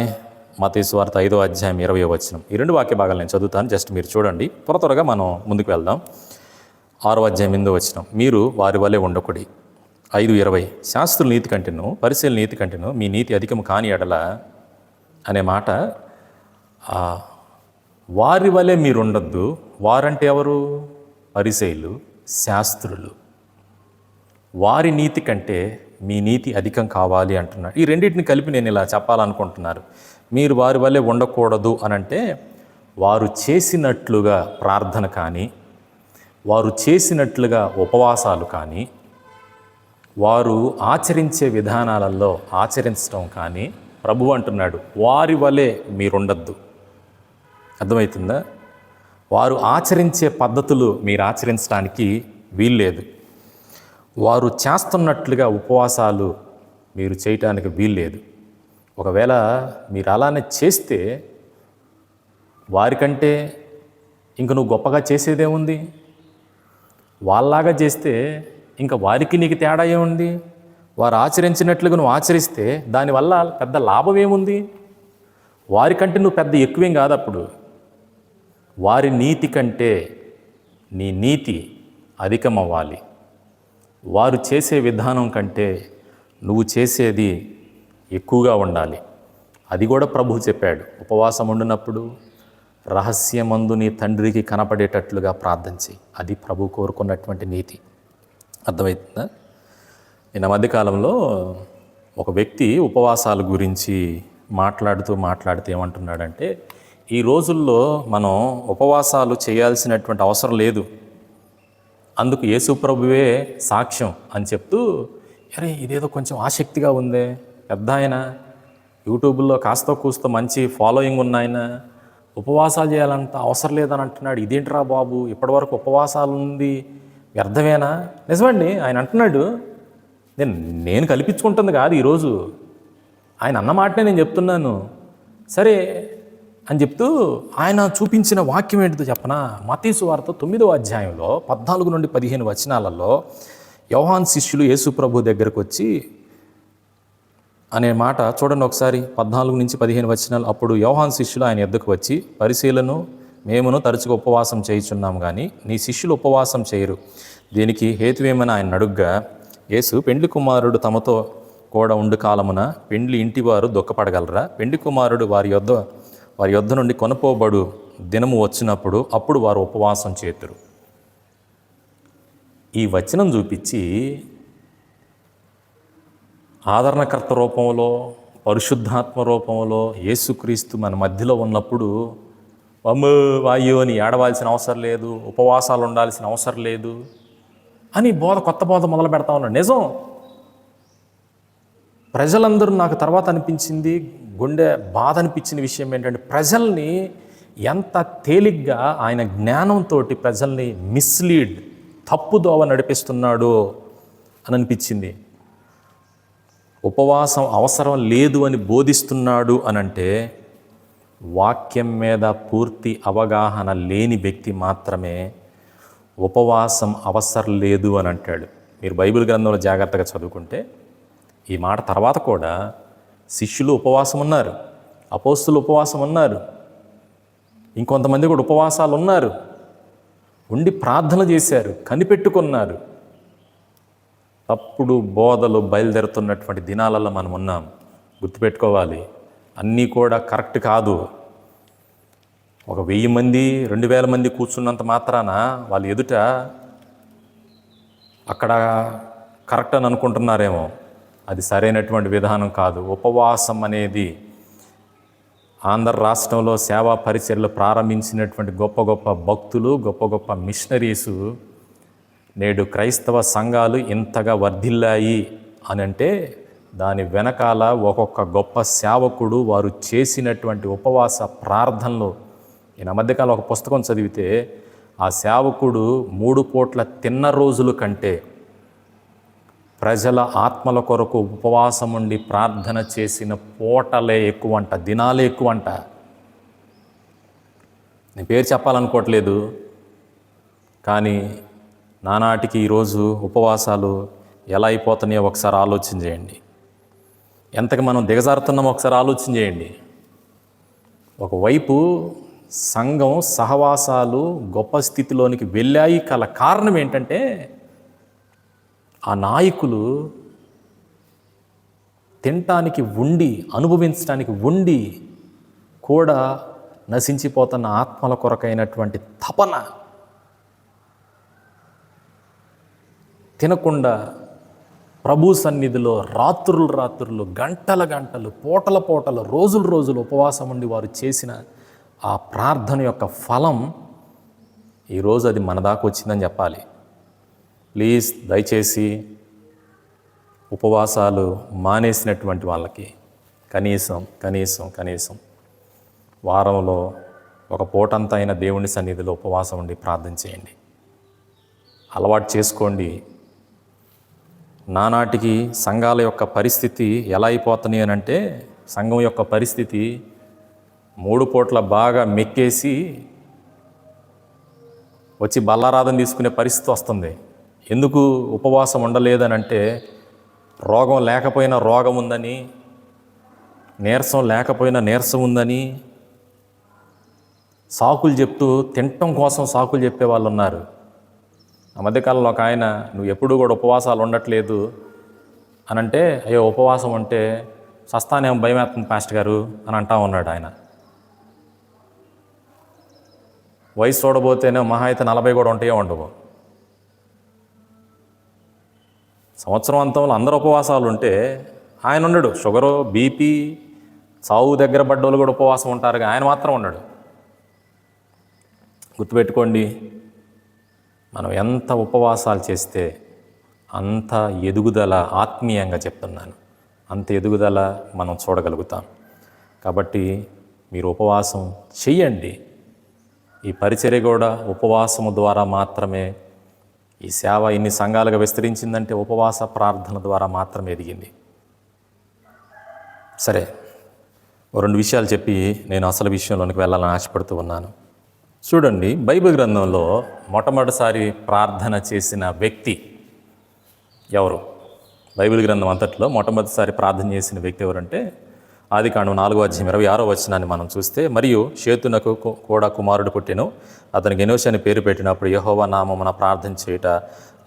మత్తయి సువార్త 5వ అధ్యాయం 20వ వచనం. ఈ 2 వాక్య భాగాలు నేను చదువుతాను, జస్ట్ మీరు చూడండి. త్వరగా మనం ముందుకు వెళ్దాం. 6వ అధ్యాయం 8వ వచనం, మీరు వారి వలె ఉండకుడి. 5:20, శాస్త్రుల నీతి కంటేను పరిశీలన నీతి కంటేను మీ నీతి అధికము కాని ఎడల అనే మాట. వారి వలె మీరు ఉండొద్దు. వారంటే ఎవరు? పరిసయ్యులు, శాస్త్రులు. వారి నీతి కంటే మీ నీతి అధికం కావాలి అంటున్నాడు. ఈ రెండింటిని కలిపి నేను ఇలా చెప్పాలనుకుంటున్నారు. మీరు వారి వల్లే ఉండకూడదు అనంటే, వారు చేసినట్లుగా ప్రార్థన కానీ, వారు చేసినట్లుగా ఉపవాసాలు కానీ, వారు ఆచరించే విధానాలలో ఆచరించడం కానీ ప్రభువు అంటున్నాడు వారి వలె మీరుండద్దు. అర్థమవుతుందా? వారు ఆచరించే పద్ధతులు మీరు ఆచరించడానికి వీల్లేదు. వారు చేస్తున్నట్లుగా ఉపవాసాలు మీరు చేయటానికి వీల్లేదు. ఒకవేళ మీరు అలానే చేస్తే వారికంటే ఇంక నువ్వు గొప్పగా చేసేదేముంది? వాళ్ళలాగా చేస్తే ఇంకా వారికి నీకు తేడా ఏముంది? వారు ఆచరించినట్లుగా నువ్వు ఆచరిస్తే దానివల్ల పెద్ద లాభం ఏముంది? వారికంటే నువ్వు పెద్ద ఎక్కువేం కాదు. అప్పుడు వారి నీతి కంటే నీ నీతి అధికమవ్వాలి. వారు చేసే విధానం కంటే నువ్వు చేసేది ఎక్కువగా ఉండాలి. అది కూడా ప్రభువు చెప్పాడు, ఉపవాసం ఉండినప్పుడు రహస్యమందు నీ తండ్రికి కనపడేటట్లుగా ప్రార్థన చేయి. అది ప్రభు కోరుకున్నటువంటి నీతి. అర్థమవుతుందా? నిన్న మధ్యకాలంలో ఒక వ్యక్తి ఉపవాసాల గురించి మాట్లాడుతూ ఏమంటున్నాడంటే, ఈ రోజుల్లో మనం ఉపవాసాలు చేయాల్సినటువంటి అవసరం లేదు, అందుకు యేసు ప్రభువే సాక్ష్యం అని చెప్తూ, అరే ఇదేదో కొంచెం ఆసక్తిగా ఉందే, పెద్ద ఆయన యూట్యూబ్లో కాస్త కూస్తో మంచి ఫాలోయింగ్ ఉన్నాయన ఉపవాసాలు చేయాలంత అవసరం లేదని అంటున్నాడు. ఇదేంట్రా బాబు, ఇప్పటివరకు ఉపవాసాలు ఉంది వ్యర్థమేనా? నిజమండి, ఆయన అంటున్నాడు. నేను కల్పించుకుంటుంది కాదు, ఈరోజు ఆయన అన్న మాటనే నేను చెప్తున్నాను. సరే అని చెప్తూ ఆయన చూపించిన వాక్యం ఏంటిదో చెప్పనా? మత్తయి సువార్త 9వ అధ్యాయంలో 14 నుండి 15 వచనాలలో యోహాను శిష్యులు యేసు ప్రభు దగ్గరకు వచ్చి అనే మాట చూడండి ఒకసారి. 14 నుంచి 15 వచనాలు. అప్పుడు యోహాను శిష్యులు ఆయన యొద్దకు వచ్చి, పరిశీలను మేమును తరచుగా ఉపవాసం చేయుచున్నాం కానీ నీ శిష్యులు ఉపవాసం చేయరు, దీనికి హేతువేమని ఆయన అడుగ్గా, యేసు, పెండ్లి కుమారుడు తమతో కూడా ఉండు కాలమున పెండ్లి ఇంటివారు దుఃఖపడగలరా? పెండ్లి కుమారుడు వారి యొద్ద నుండి కొనుపోబడు దినము వచ్చినప్పుడు అప్పుడు వారు ఉపవాసం చేతురు. ఈ వచనం చూపించి ఆదరణకర్త రూపంలో, పరిశుద్ధాత్మ రూపంలో యేసుక్రీస్తు మన మధ్యలో ఉన్నప్పుడు వాయ్యో అని ఏడవాల్సిన అవసరం లేదు, ఉపవాసాలు ఉండాల్సిన అవసరం లేదు అని కొత్త బోధ మొదలు పెడతా ఉన్నాడు. నిజం. ప్రజలందరూ నాకు తర్వాత అనిపించింది, గుండె బాధ అనిపించిన విషయం ఏంటంటే, ప్రజల్ని ఎంత తేలిగ్గా ఆయన జ్ఞానంతో ప్రజల్ని మిస్లీడ్, తప్పుదోవ నడిపిస్తున్నాడు అని అనిపించింది. ఉపవాసం అవసరం లేదు అని బోధిస్తున్నాడు అనంటే, వాక్యం మీద పూర్తి అవగాహన లేని వ్యక్తి మాత్రమే ఉపవాసం అవసరం లేదు అని అంటాడు. మీరు బైబిల్ గ్రంథంలో జాగ్రత్తగా చదువుకుంటే ఈ మాట తర్వాత కూడా శిష్యులు ఉపవాసం ఉన్నారు, అపోస్తులు ఉపవాసం ఉన్నారు, ఇంకొంతమంది కూడా ఉపవాసాలు ఉన్నారు, ఉండి ప్రార్థన చేశారు, కనిపెట్టుకున్నారు. తప్పుడు బోధలు బయలుదేరుతున్నటువంటి దినాలలో మనం ఉన్నాం. గుర్తుపెట్టుకోవాలి, అన్నీ కూడా కరెక్ట్ కాదు. ఒక 1000 మంది 2000 మంది కూర్చున్నంత మాత్రాన వాళ్ళు ఎదుట అక్కడ కరెక్ట్ అని అనుకుంటున్నారేమో. అది సరైనటువంటి విధానం కాదు. ఉపవాసం అనేది ఆంధ్ర రాష్ట్రంలో సేవా పరిచర్యలు ప్రారంభించినటువంటి గొప్ప గొప్ప భక్తులు, గొప్ప గొప్ప మిషనరీసు నేడు క్రైస్తవ సంఘాలు ఇంతగా వర్ధిల్లాయి అని అంటే దాని వెనకాల ఒక్కొక్క గొప్ప సేవకుడు వారు చేసినటువంటి ఉపవాస ప్రార్థనలు. నేను మధ్యకాలం ఒక పుస్తకం చదివితే ఆ సేవకుడు 3 పూట్ల తిన్న రోజుల కంటే ప్రజల ఆత్మల కొరకు ఉపవాసం ఉండి ప్రార్థన చేసిన పూటలే ఎక్కువంట, దినాలే ఎక్కువంట. నేను పేరు చెప్పాలనుకోవట్లేదు, కానీ నానాటికి ఈరోజు ఉపవాసాలు ఎలా అయిపోతున్నాయో ఒకసారి ఆలోచన చేయండి. ఎంతకు మనం దిగజారుతున్నామో ఒకసారి ఆలోచన చేయండి. ఒకవైపు సంఘం సహవాసాలు గొప్ప స్థితిలోనికి వెళ్ళాయి కారణం ఏంటంటే ఆ నాయకులు తినటానికి ఉండి, అనుభవించడానికి ఉండి కూడా నశించిపోతున్న ఆత్మల కొరకైనటువంటి తపన తినకుండా ప్రభు సన్నిధిలో రాత్రులు గంటలు పూటలు రోజులు ఉపవాసం ఉండి వారు చేసిన ఆ ప్రార్థన యొక్క ఫలం ఈరోజు అది మన దాకా వచ్చిందని చెప్పాలి. ప్లీజ్ దయచేసి ఉపవాసాలు మానేసినటువంటి వాళ్ళకి కనీసం వారంలో ఒక పూటంతా అయిన దేవుని సన్నిధిలో ఉపవాసం ఉండి ప్రార్థన చేయండి. అలవాటు చేసుకోండి. నానాటికి సంఘాల యొక్క పరిస్థితి ఎలా అయిపోతుంది అని అంటే, సంఘం యొక్క పరిస్థితి 3 పూట్ల బాగా మెక్కేసి వచ్చి బల్లారాధన తీసుకునే పరిస్థితి వస్తుంది. ఎందుకు ఉపవాసం ఉండలేదని అంటే, రోగం లేకపోయినా రోగం ఉందని, నీరసం లేకపోయినా నీరసం ఉందని సాకులు చెప్తూ తినటం కోసం సాకులు చెప్పే వాళ్ళు ఉన్నారు. ఆ మధ్యకాలంలో ఒక ఆయన, నువ్వు ఎప్పుడూ కూడా ఉపవాసాలు ఉండట్లేదు అని అంటే, అయ్యో ఉపవాసం ఉంటే సస్తానేమో భయం వేస్తుంది పాస్టర్ గారు అని అంటా ఉన్నాడు ఆయన. వయసు చూడబోతేనే మహా అయితే 40 కూడా ఉంటాయో ఉండవు. సంవత్సరం అంతంలో అందరూ ఉపవాసాలు ఉంటే ఆయన ఉండడు. షుగరు, బీపీ, చావు దగ్గర పడ్డోళ్ళు కూడా ఉపవాసం ఉంటారు, ఆయన మాత్రం ఉండడు. గుర్తుపెట్టుకోండి, మనం ఎంత ఉపవాసాలు చేస్తే అంత ఎదుగుదల, ఆత్మీయంగా చెప్తున్నాను, అంత ఎదుగుదల మనం చూడగలుగుతాం. కాబట్టి మీరు ఉపవాసం చెయ్యండి. ఈ పరిచర్య కూడా ఉపవాసము ద్వారా మాత్రమే, ఈ సేవ ఇన్ని సంఘాలుగా విస్తరించిందంటే ఉపవాస ప్రార్థన ద్వారా మాత్రమే ఎదిగింది. సరే, 2 విషయాలు చెప్పి నేను అసలు విషయంలోనికి వెళ్ళాలని ఆశపడుతూ ఉన్నాను. చూడండి, బైబిల్ గ్రంథంలో మొట్టమొదటిసారి ప్రార్థన చేసిన వ్యక్తి ఎవరు? బైబిల్ గ్రంథం అంతట్లో మొట్టమొదటిసారి ప్రార్థన చేసిన వ్యక్తి ఎవరంటే, ఆదికాండం 4వ అధ్యాయం 26వ వచనాన్ని మనం చూస్తే, మరియు షేతునకు కూడా కుమారుడు పుట్టెను, అతనికి ఎనోషు అని పేరు పెట్టినప్పుడు యెహోవా నామమున ప్రార్థన చేయుట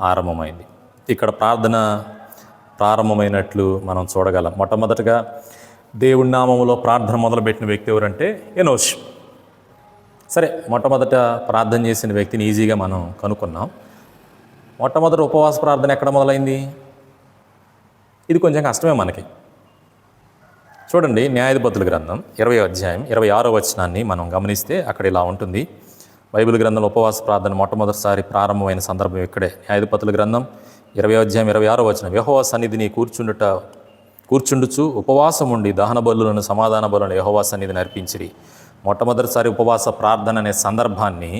ఆరంభమైంది. ఇక్కడ ప్రార్థన ప్రారంభమైనట్లు మనం చూడగలం. మొట్టమొదటిగా దేవుడి నామములో ప్రార్థన మొదలుపెట్టిన వ్యక్తి ఎవరంటే ఎనోషు. సరే, మొట్టమొదట ప్రార్థన చేసిన వ్యక్తిని ఈజీగా మనం కనుక్కున్నాం. మొట్టమొదటి ఉపవాస ప్రార్థన ఎక్కడ మొదలైంది? ఇది కొంచెం కష్టమే మనకి. చూడండి, న్యాయాధిపతుల గ్రంథం 20వ అధ్యాయం 26వ వచనాన్ని మనం గమనిస్తే అక్కడ ఇలా ఉంటుంది. బైబిల్ గ్రంథంలో ఉపవాస ప్రార్థన మొట్టమొదటిసారి ప్రారంభమైన సందర్భం ఇక్కడే. న్యాయాధిపతుల గ్రంథం 20 యెహోవా సన్నిధిని కూర్చుండుచు ఉపవాసం ఉండి దహన బలులను సమాధాన బలులను యెహోవా సన్నిధిని అర్పించిరి. మొట్టమొదటిసారి ఉపవాస ప్రార్థన అనే సందర్భాన్ని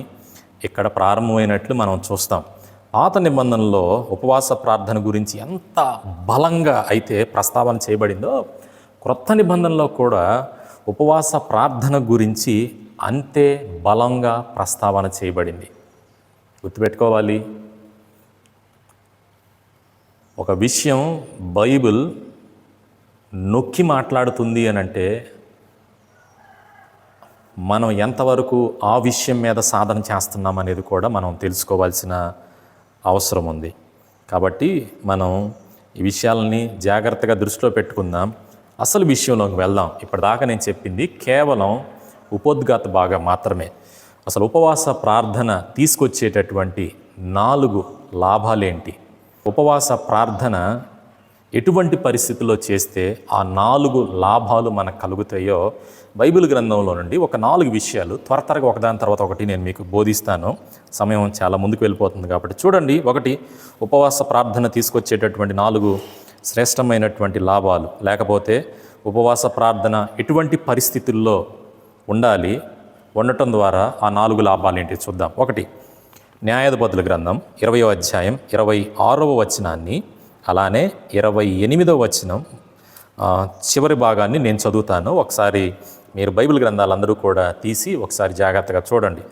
ఇక్కడ ప్రారంభమైనట్లు మనం చూస్తాం. పాత నిబంధనలో ఉపవాస ప్రార్థన గురించి ఎంత బలంగా అయితే ప్రస్తావన చేయబడిందో, క్రొత్త నిబంధనలో కూడా ఉపవాస ప్రార్థన గురించి అంతే బలంగా ప్రస్తావన చేయబడింది. గుర్తుపెట్టుకోవాలి, ఒక విషయం బైబిల్ నొక్కి మాట్లాడుతుంది అని అంటే మనం ఎంతవరకు ఆ విషయం మీద సాధన చేస్తున్నాం అనేది కూడా మనం తెలుసుకోవాల్సిన అవసరం ఉంది. కాబట్టి మనం ఈ విషయాలని జాగ్రత్తగా దృష్టిలో పెట్టుకుందాం. అసలు విషయంలోకి వెళ్దాం. ఇప్పటిదాకా నేను చెప్పింది కేవలం ఉపోద్ఘాత భాగం మాత్రమే. అసలు ఉపవాస ప్రార్థన తీసుకొచ్చేటటువంటి 4 లాభాలేంటి, ఉపవాస ప్రార్థన ఎటువంటి పరిస్థితుల్లో చేస్తే ఆ 4 లాభాలు మనకు కలుగుతాయో బైబిల్ గ్రంథంలో నుండి ఒక 4 విషయాలు త్వరగా ఒకదాని తర్వాత ఒకటి నేను మీకు బోధిస్తాను. సమయం చాలా ముందుకు వెళ్ళిపోతుంది కాబట్టి చూడండి. 1, ఉపవాస ప్రార్థన తీసుకొచ్చేటటువంటి 4 శ్రేష్టమైనటువంటి లాభాలు, లేకపోతే ఉపవాస ప్రార్థన ఎటువంటి పరిస్థితుల్లో ఉండటం ద్వారా ఆ 4 లాభాలు ఏంటి చూద్దాం. 1, న్యాయాధిపతుల గ్రంథం 20 అలానే 28 చివరి భాగాన్ని నేను చదువుతాను. ఒకసారి మీరు బైబిల్ గ్రంథాలందరూ కూడా తీసి ఒకసారి జాగ్రత్తగా చూడండి.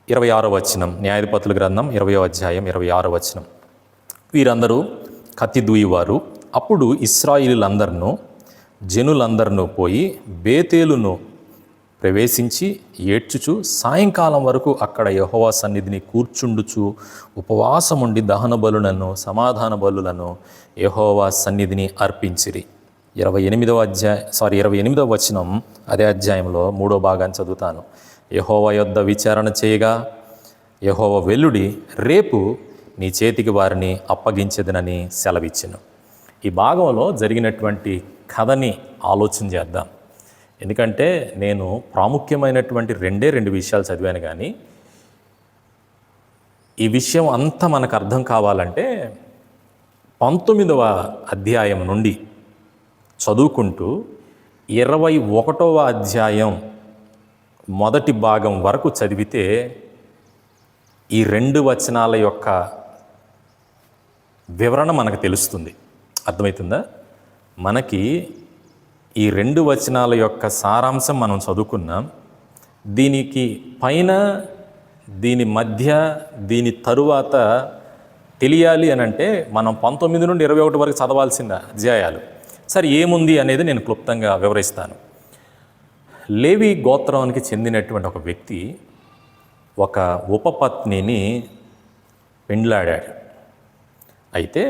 26 న్యాయాధిపతుల గ్రంథం 26 వీరందరూ కత్తి దూయివారు. అప్పుడు ఇశ్రాయేలీయులందరూ జనులందరూ పోయి బేతేలును ప్రవేశించి ఏడ్చుచు సాయంకాలం వరకు అక్కడ యెహోవా సన్నిధిని కూర్చుండుచు ఉపవాసముండి దహన బలులను సమాధాన బలులను యెహోవా సన్నిధిని అర్పించిరి. 28 అదే అధ్యాయంలో 3వ భాగాన్ని చదువుతాను. యెహోవా యొద్ద విచారణ చేయగా యెహోవా వెల్లుడి రేపు నీ చేతికి వారిని అప్పగించెదనని సెలవిచ్చెను. ఈ భాగంలో జరిగినటువంటి కథని ఆలోచన చేద్దాం. ఎందుకంటే నేను ప్రాముఖ్యమైనటువంటి 2 విషయాలు చదివాను, కానీ ఈ విషయం అంతా మనకు అర్థం కావాలంటే 19వ అధ్యాయం నుండి చదువుకుంటూ 21వ అధ్యాయం మొదటి భాగం వరకు చదివితే ఈ 2 వచనాల యొక్క వివరణ మనకు తెలుస్తుంది. అర్థమవుతుందా? మనకి ఈ 2 వచనాల యొక్క సారాంశం మనం చదువుకున్నాం. దీనికి పైన, దీని మధ్య, దీని తరువాత తెలియాలి అని అంటే మనం 19 నుండి 21 వరకు చదవాల్సిన అధ్యాయాలు. సరే, ఏముంది అనేది నేను క్లుప్తంగా వివరిస్తాను. లేవి గోత్రానికి చెందినటువంటి ఒక వ్యక్తి ఒక ఉపపత్నిని పెండ్లాడాడు. అయితే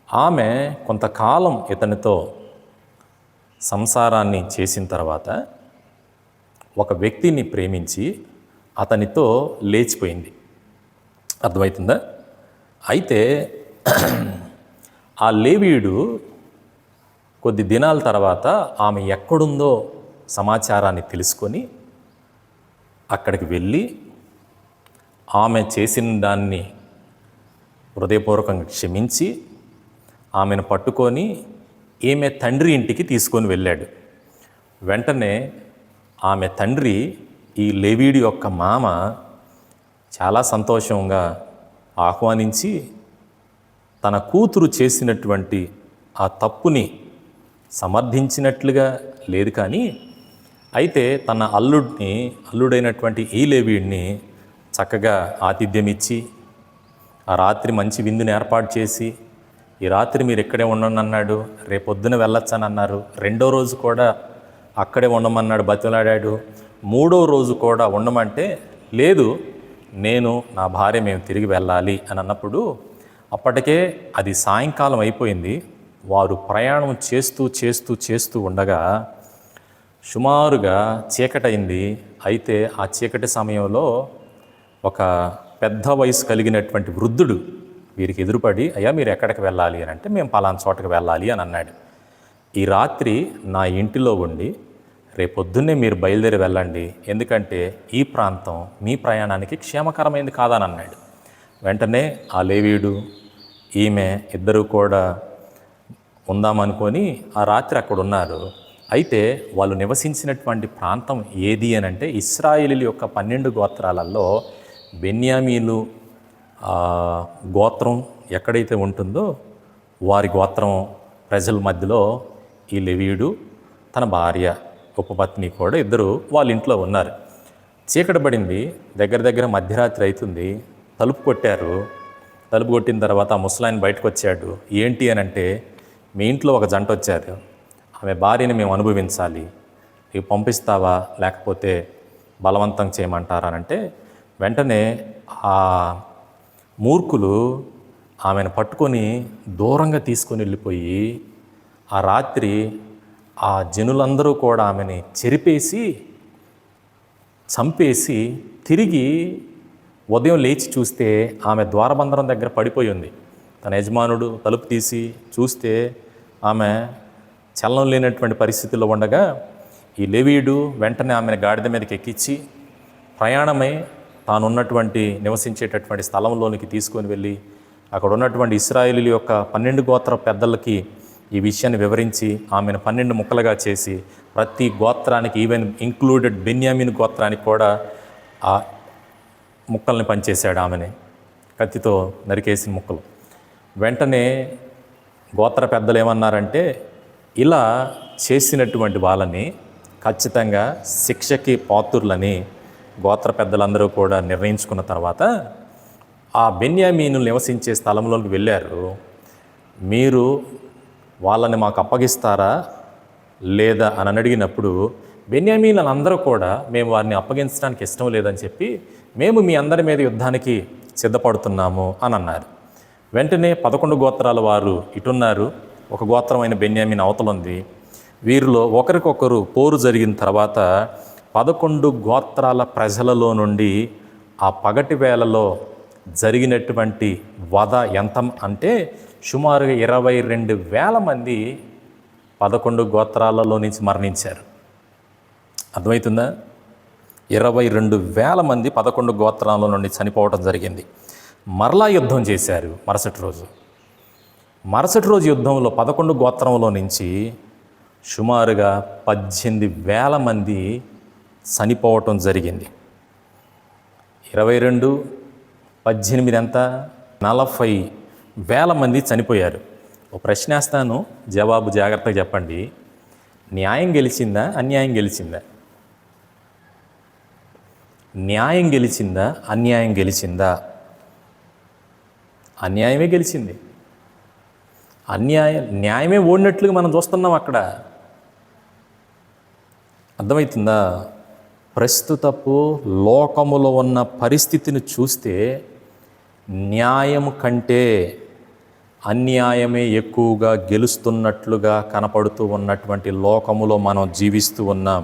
ఆమె కొంతకాలం ఇతనితో సంసారాన్ని చేసిన తర్వాత ఒక వ్యక్తిని ప్రేమించి అతనితో లేచిపోయింది. అర్థమవుతుందా? అయితే ఆ లేవీయుడు కొద్ది దినాల తర్వాత ఆమె ఎక్కడుందో సమాచారాన్ని తెలుసుకొని అక్కడికి వెళ్ళి ఆమె చేసిన దాన్ని హృదయపూర్వకంగా క్షమించి ఆమెను పట్టుకొని ఈమె తండ్రి ఇంటికి తీసుకొని వెళ్ళాడు. వెంటనే ఆమె తండ్రి, ఈ లేవీయుడి యొక్క మామ, చాలా సంతోషంగా ఆహ్వానించి తన కూతురు చేసినటువంటి ఆ తప్పుని సమర్థించినట్లుగా లేదు, కానీ అయితే తన అల్లుడైనటువంటి ఈ లేవీయుడిని చక్కగా ఆతిథ్యం ఇచ్చి ఆ రాత్రి మంచి విందుని ఏర్పాటు చేసి, ఈ రాత్రి మీరు ఇక్కడే ఉండండి అన్నాడు. రేపొద్దున వెళ్ళొచ్చని అన్నారు. 2వ రోజు కూడా అక్కడే ఉండమన్నాడు, బతిలాడాడు. 3వ రోజు కూడా ఉండమంటే లేదు, నేను నా భార్య మేము తిరిగి వెళ్ళాలి అని అన్నప్పుడు అప్పటికే అది సాయంకాలం అయిపోయింది. వారు ప్రయాణం చేస్తూ ఉండగా సుమారుగా చీకటైంది. అయితే ఆ చీకటి సమయంలో ఒక పెద్ద వయసు కలిగినటువంటి వృద్ధుడు వీరికి ఎదురుపడి, అయ్యా మీరు ఎక్కడికి వెళ్ళాలి అని అంటే, మేము పలానా చోటకి వెళ్ళాలి అని అన్నాడు. ఈ రాత్రి నా ఇంటిలో ఉండి రేపొద్దున్నే మీరు బయలుదేరి వెళ్ళండి, ఎందుకంటే ఈ ప్రాంతం మీ ప్రయాణానికి క్షేమకరమైంది కాదని అన్నాడు. వెంటనే ఆ లేవీయుడు ఈమె ఇద్దరూ కూడా ఉందామనుకొని ఆ రాత్రి అక్కడ ఉన్నారు. అయితే వాళ్ళు నివసించినటువంటి ప్రాంతం ఏది అని అంటే ఇశ్రాయేలీయుల యొక్క 12 గోత్రాలలో బెన్యామీను గోత్రం ఎక్కడైతే ఉంటుందో వారి గోత్రం ప్రజల మధ్యలో ఈ లేవీయుడు తన భార్య ఉపపత్ని కూడా ఇద్దరు వాళ్ళ ఇంట్లో ఉన్నారు. చీకటి పడింది, దగ్గర మధ్యరాత్రి అవుతుంది. తలుపు కొట్టారు. తలుపు కొట్టిన తర్వాత ఆ ముసలాయన బయటకు వచ్చాడు. ఏంటి అని అంటే, మీ ఇంట్లో ఒక జంట వచ్చారు, ఆమె భార్యని మేము అనుభవించాలి, ఇవి పంపిస్తావా లేకపోతే బలవంతం చేయమంటారా అంటే, వెంటనే ఆ మూర్ఖులు ఆమెను పట్టుకొని దూరంగా తీసుకొని వెళ్ళిపోయి ఆ రాత్రి ఆ జనులందరూ కూడా ఆమెని చెరిపేసి చంపేసి తిరిగి ఉదయం లేచి చూస్తే ఆమె ద్వారబంధరం దగ్గర పడిపోయి ఉంది. తన యజమానుడు తలుపు తీసి చూస్తే ఆమె చలనం లేనటువంటి పరిస్థితుల్లో ఉండగా ఈ లేవీయుడు వెంటనే ఆమెను గాడిద మీదకి ఎక్కించి ప్రయాణమై తానున్నటువంటి నివసించేటటువంటి స్థలంలోనికి తీసుకొని వెళ్ళి అక్కడ ఉన్నటువంటి ఇశ్రాయేలీయుల యొక్క 12 గోత్ర పెద్దలకి ఈ విషయాన్ని వివరించి ఆమెను 12 ముక్కలుగా చేసి ప్రతి గోత్రానికి ఈవెన్ ఇంక్లూడెడ్ బెన్యామీను గోత్రానికి కూడా ఆ ముక్కల్ని పంచేశాడు. ఆమెని కత్తితో నరికేసిన ముక్కలు. వెంటనే గోత్ర పెద్దలు ఏమన్నారంటే, ఇలా చేసినటువంటి వాళ్ళని ఖచ్చితంగా శిక్షకి పాత్రులని గోత్ర పెద్దలందరూ కూడా నిర్ణయించుకున్న తర్వాత ఆ బెన్యామీను నివసించే స్థలంలోకి వెళ్ళారు. మీరు వాళ్ళని మాకు అప్పగిస్తారా లేదా అని అడిగినప్పుడు బెన్యామీనులు అందరూ కూడా మేము వారిని అప్పగించడానికి ఇష్టం లేదని చెప్పి మేము మీ అందరి మీద యుద్ధానికి సిద్ధపడుతున్నాము అని అన్నారు. వెంటనే 11 గోత్రాల వారు ఇటున్నారు, ఒక గోత్రమైన బెన్యామీను అవతలుంది. వీరిలో ఒకరికొకరు పోరు జరిగిన తర్వాత 11 గోత్రాల ప్రజలలో నుండి ఆ పగటి వేళలో జరిగినటువంటి వధ ఎంత అంటే సుమారుగా 22,000 మంది 11 గోత్రాలలో నుంచి మరణించారు. అర్థమవుతుందా? 22,000 మంది 11 గోత్రాల నుండి చనిపోవటం జరిగింది. మరలా యుద్ధం చేశారు మరుసటి రోజు యుద్ధంలో 11 గోత్రంలో నుంచి సుమారుగా 18,000 మంది చనిపోవటం జరిగింది. 22, 18 ఎంత? 40,000 మంది చనిపోయారు. ఒక ప్రశ్న వేస్తాను, జవాబు జాగ్రత్తగా చెప్పండి. న్యాయం గెలిచిందా అన్యాయం గెలిచిందా? న్యాయం గెలిచిందా అన్యాయం గెలిచిందా? అన్యాయమే గెలిచింది. న్యాయమే ఓడినట్లుగా మనం చూస్తున్నాం అక్కడ. అర్థమవుతుందా? ప్రస్తుతపు లోకములో ఉన్న పరిస్థితిని చూస్తే న్యాయం కంటే అన్యాయమే ఎక్కువగా గెలుస్తున్నట్లుగా కనపడుతూ ఉన్నటువంటి లోకములో మనం జీవిస్తూ ఉన్నాం.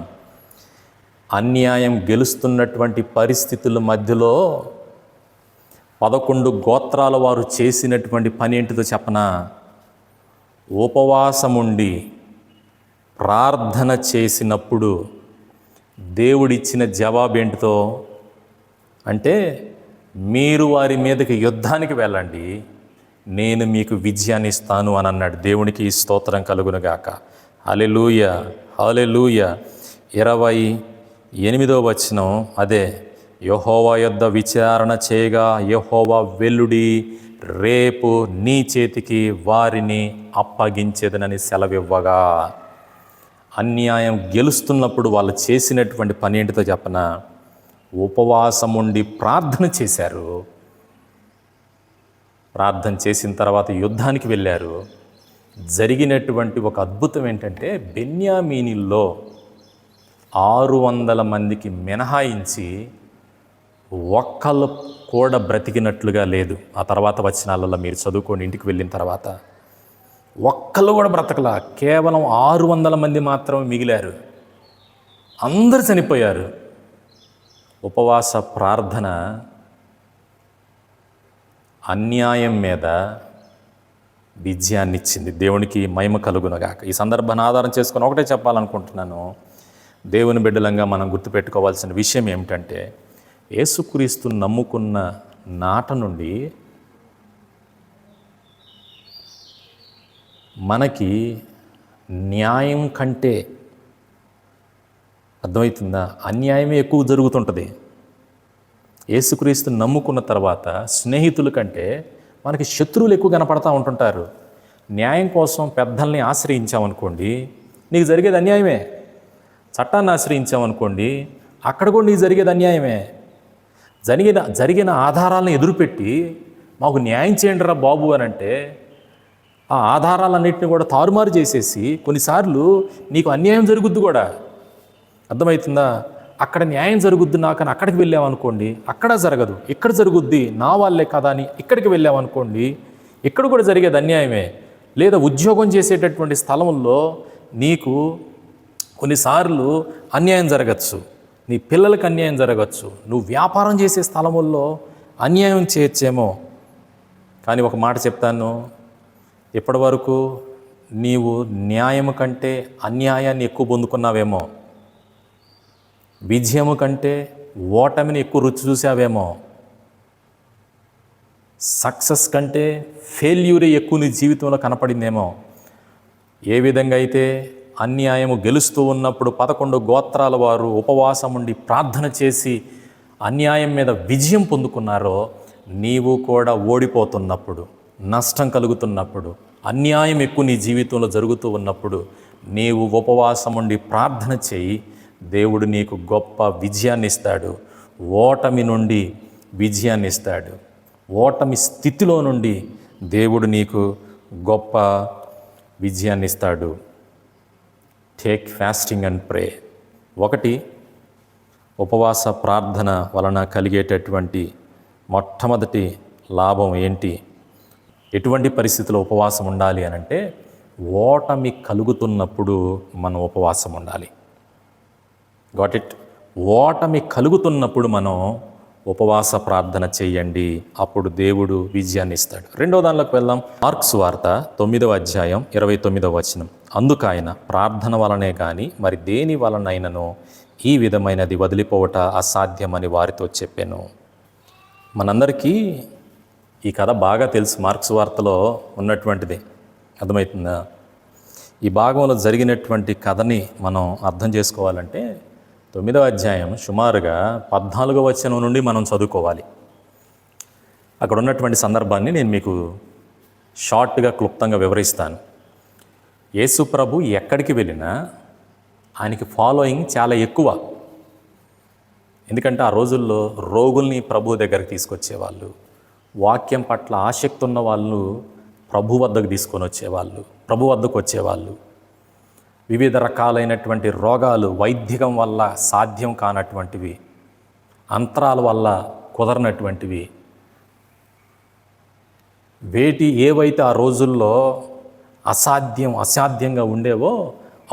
అన్యాయం గెలుస్తున్నటువంటి పరిస్థితుల మధ్యలో 11 గోత్రాల వారు చేసినటువంటి పని ఏంటిదో చెప్పనా? ఉపవాసముండి ప్రార్థన చేసినప్పుడు దేవుడిచ్చిన జవాబేంటితో అంటే, మీరు వారి మీదకి యుద్ధానికి వెళ్ళండి, నేను మీకు విజయాన్ని ఇస్తాను అని అన్నాడు. దేవునికి స్తోత్రం కలుగునుగాక. హల్లెలూయా హల్లెలూయా. 28వ వచనం అదే, యెహోవా యొద్ద విచారణ చేయగా యెహోవా వెల్లుడి, రేపు నీ చేతికి వారిని అప్పగించేదనని సెలవివ్వగా. అన్యాయం గెలుస్తున్నప్పుడు వాళ్ళు చేసినటువంటి పని ఏంటితో చెప్పనా? ఉపవాసం ఉండి ప్రార్థన చేశారు. ప్రార్థన చేసిన తర్వాత యుద్ధానికి వెళ్ళారు. జరిగినటువంటి ఒక అద్భుతం ఏంటంటే, బెన్యామీనీల్లో 600 మందికి మినహాయించి ఒక్కళ్ళు కూడా బ్రతికినట్లుగా లేదు. ఆ తర్వాత వచనాలలో మీరు చదువుకోండి ఇంటికి వెళ్ళిన తర్వాత. ఒక్కళ్ళు కూడా బ్రతకలా, కేవలం 600 మంది మాత్రమే మిగిలారు. అందరూ చనిపోయారు. ఉపవాస ప్రార్థన అన్యాయం మీద విజయాన్ని ఇచ్చింది. దేవునికి మహిమ కలుగునగాక. ఈ సందర్భాన్ని ఆధారం చేసుకొని ఒకటే చెప్పాలనుకుంటున్నాను. దేవుని బిడ్డలంగా మనం గుర్తుపెట్టుకోవాల్సిన విషయం ఏమిటంటే, యేసుక్రీస్తు నమ్ముకున్న నాట నుండి మనకి న్యాయం కంటే, అర్థమవుతుందా, అన్యాయమే ఎక్కువ జరుగుతుంటుంది. యేసుక్రీస్తుని నమ్ముకున్న తర్వాత స్నేహితుల కంటే మనకి శత్రువులు ఎక్కువ కనపడతా ఉంటుంటారు. న్యాయం కోసం పెద్దల్ని ఆశ్రయించామనుకోండి, నీకు జరిగేది అన్యాయమే. చట్టాన్ని ఆశ్రయించామనుకోండి, అక్కడ కూడా నీకు జరిగేది అన్యాయమే. జరిగిన ఆధారాలను ఎదురుపెట్టి మాకు న్యాయం చేయండి రా బాబు అని అంటే, ఆ ఆధారాలన్నింటినీ కూడా తారుమారు చేసేసి కొన్నిసార్లు నీకు అన్యాయం జరుగుద్ది కూడా. అర్థమవుతుందా? అక్కడ న్యాయం జరుగుద్ది నాకని అక్కడికి వెళ్ళామనుకోండి, అక్కడ జరగదు. ఇక్కడ జరుగుద్ది నా వాళ్ళే కదా అని ఇక్కడికి వెళ్ళామనుకోండి, ఇక్కడ కూడా జరిగేది అన్యాయమే. లేదా ఉద్యోగం చేసేటటువంటి స్థలంలో నీకు కొన్నిసార్లు అన్యాయం జరగచ్చు, నీ పిల్లలకు అన్యాయం జరగచ్చు, నువ్వు వ్యాపారం చేసే స్థలముల్లో అన్యాయం చేయొచ్చేమో. కానీ ఒక మాట చెప్తాను, ఇప్పటి వరకు నీవు న్యాయము కంటే అన్యాయాన్ని ఎక్కువ పొందుకున్నావేమో, విజయము కంటే ఓటమిని ఎక్కువ రుచి చూసావేమో, సక్సెస్ కంటే ఫెయిల్యూరే ఎక్కువ నీ జీవితంలో కనపడిందేమో. ఏ విధంగా అయితే అన్యాయము గెలుస్తూ ఉన్నప్పుడు 11 గోత్రాల వారు ఉపవాసం ఉండి ప్రార్థన చేసి అన్యాయం మీద విజయం పొందుకున్నారో, నీవు కూడా ఓడిపోతున్నప్పుడు, నష్టం కలుగుతున్నప్పుడు, అన్యాయం ఎక్కువ నీ జీవితంలో జరుగుతూ ఉన్నప్పుడు నీవు ఉపవాసం ఉండి ప్రార్థన చేయి. దేవుడు నీకు గొప్ప విజయాన్ని ఇస్తాడు. ఓటమి నుండి విజయాన్ని ఇస్తాడు. ఓటమి స్థితిలో నుండి దేవుడు నీకు గొప్ప విజయాన్ని ఇస్తాడు. Take fasting and pray. ఒకటి, ఉపవాస ప్రార్థన వలన కలిగేటటువంటి మొట్టమొదటి లాభం ఏంటి? ఎటువంటి పరిస్థితుల్లో ఉపవాసం ఉండాలి అని అంటే, ఓటమి కలుగుతున్నప్పుడు మనం ఉపవాసం ఉండాలి. Got it? ఓటమి కలుగుతున్నప్పుడు మనం ఉపవాస ప్రార్థన చేయండి, అప్పుడు దేవుడు విజయాన్ని ఇస్తాడు. రెండో దానిలోకి వెళ్దాం. మార్కు సువార్త 9వ అధ్యాయం 29వ వచనం. అందుకైన ప్రార్థన వలనే కానీ మరి దేని వలనైనను ఈ విధమైనది వదిలిపోవట అసాధ్యమని వారితో చెప్పాను. మనందరికీ ఈ కథ బాగా తెలుసు, మార్కు సువార్తలో ఉన్నటువంటిది. అర్థమవుతుందా? ఈ భాగంలో జరిగినటువంటి కథని మనం అర్థం చేసుకోవాలంటే 9వ అధ్యాయం సుమారుగా 14వ వచనం నుండి మనం చదువుకోవాలి. అక్కడ ఉన్నటువంటి సందర్భాన్ని నేను మీకు షార్ట్గా క్లుప్తంగా వివరిస్తాను. యేసు ప్రభు ఎక్కడికి వెళ్ళినా ఆయనకి ఫాలోయింగ్ చాలా ఎక్కువ. ఎందుకంటే ఆ రోజుల్లో రోగుల్ని ప్రభు దగ్గరికి తీసుకొచ్చేవాళ్ళు, వాక్యం పట్ల ఆసక్తి ఉన్న వాళ్ళు ప్రభు వద్దకు తీసుకొని వచ్చేవాళ్ళు, ప్రభు వద్దకు వచ్చేవాళ్ళు. వివిధ రకాలైనటువంటి రోగాలు వైద్యం వల్ల సాధ్యం కానటువంటివి, అంతరాల వల్ల కుదరనటువంటివి, ఏవైతే ఆ రోజుల్లో అసాధ్యంగా ఉండేవో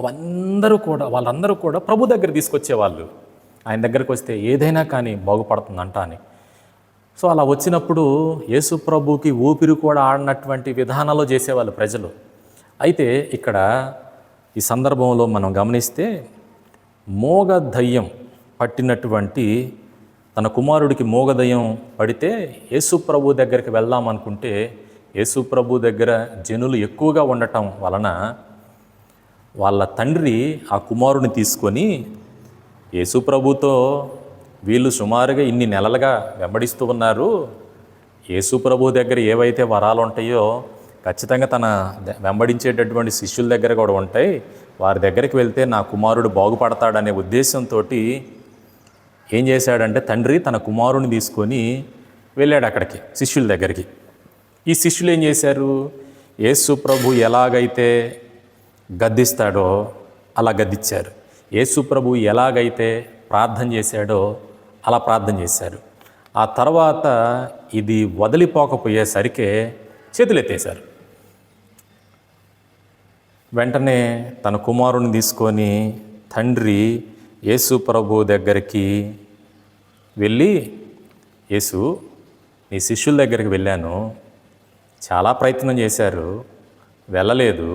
వాళ్ళందరూ కూడా ప్రభు దగ్గర తీసుకొచ్చేవాళ్ళు. ఆయన దగ్గరికి వస్తే ఏదైనా కానీ బాగుపడుతుందంట అని. సో అలా వచ్చినప్పుడు యేసు ప్రభుకి ఊపిరి కూడా ఆడినటువంటి విధానాలు చేసేవాళ్ళు ప్రజలు. అయితే ఇక్కడ ఈ సందర్భంలో మనం గమనిస్తే, మోగదయ్యం పట్టినటువంటి తన కుమారుడికి మోగదయ్యం పడితే యేసు ప్రభు దగ్గరికి వెళ్దామనుకుంటే, యేసు ప్రభు దగ్గర జనులు ఎక్కువగా ఉండటం వలన వాళ్ళ తండ్రి ఆ కుమారుని తీసుకొని యేసు ప్రభుతో వీళ్ళు సుమారుగా ఇన్ని నెలలుగా వెంబడిస్తూ ఉన్నారు, యేసు ప్రభు దగ్గర ఏవైతే వరాలు ఉంటాయో ఖచ్చితంగా తన వెంబడించేటటువంటి శిష్యుల దగ్గర కూడా ఉంటాయి, వారి దగ్గరికి వెళ్తే నా కుమారుడు బాగుపడతాడనే ఉద్దేశంతో ఏం చేశాడంటే, తండ్రి తన కుమారుని తీసుకొని వెళ్ళాడు అక్కడికి, శిష్యుల దగ్గరికి. ఈ శిష్యులు ఏం చేశారు? యేసు ప్రభు ఎలాగైతే గద్దిస్తాడో అలా గద్దించారు. యేసు ప్రభు ఎలాగైతే ప్రార్థన చేశాడో అలా ప్రార్థన చేశారు. ఆ తర్వాత ఇది వదిలిపోకపోయేసరికే చేతులెత్తేశారు. వెంటనే తన కుమారుని తీసుకొని తండ్రి యేసు ప్రభు దగ్గరికి వెళ్ళి, యేసు, నీ శిష్యుల దగ్గరికి వెళ్ళాను, చాలా ప్రయత్నం చేశారు, వెళ్ళలేదు,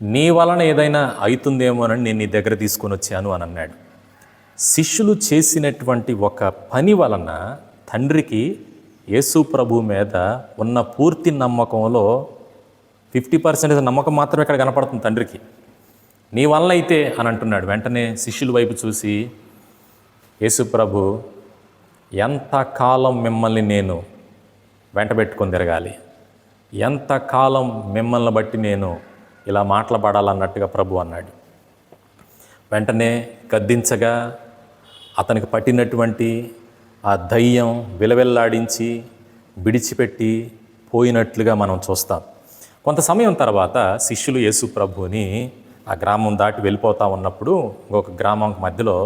నీ వలన ఏదైనా అవుతుందేమోనని నేను నీ దగ్గర తీసుకొని వచ్చాను అని అన్నాడు. శిష్యులు చేసినటువంటి ఒక పని వలన తండ్రికి యేసు ప్రభు మీద ఉన్న పూర్తి నమ్మకంలో 50% నమ్మకం మాత్రమే ఇక్కడ కనపడుతుంది తండ్రికి. నీ వల్ల అయితే అని అంటున్నాడు. వెంటనే శిష్యుల వైపు చూసి, యేసు ప్రభు, ఎంతకాలం మిమ్మల్ని నేను వెంటబెట్టుకొని తిరగాలి, ఎంతకాలం మిమ్మల్ని బట్టి నేను ఇలా మాట్లాడాలన్నట్టుగా ప్రభు అన్నాడు. వెంటనే గద్దించగా అతనికి పట్టినటువంటి ఆ దయ్యం విలవెల్లాడించి విడిచిపెట్టి పోయినట్లుగా మనం చూస్తాం. కొంత సమయం తర్వాత శిష్యులు యేసు ప్రభుని ఆ గ్రామం దాటి వెళ్ళిపోతూ ఉన్నప్పుడు ఇంకొక గ్రామం మధ్యలో,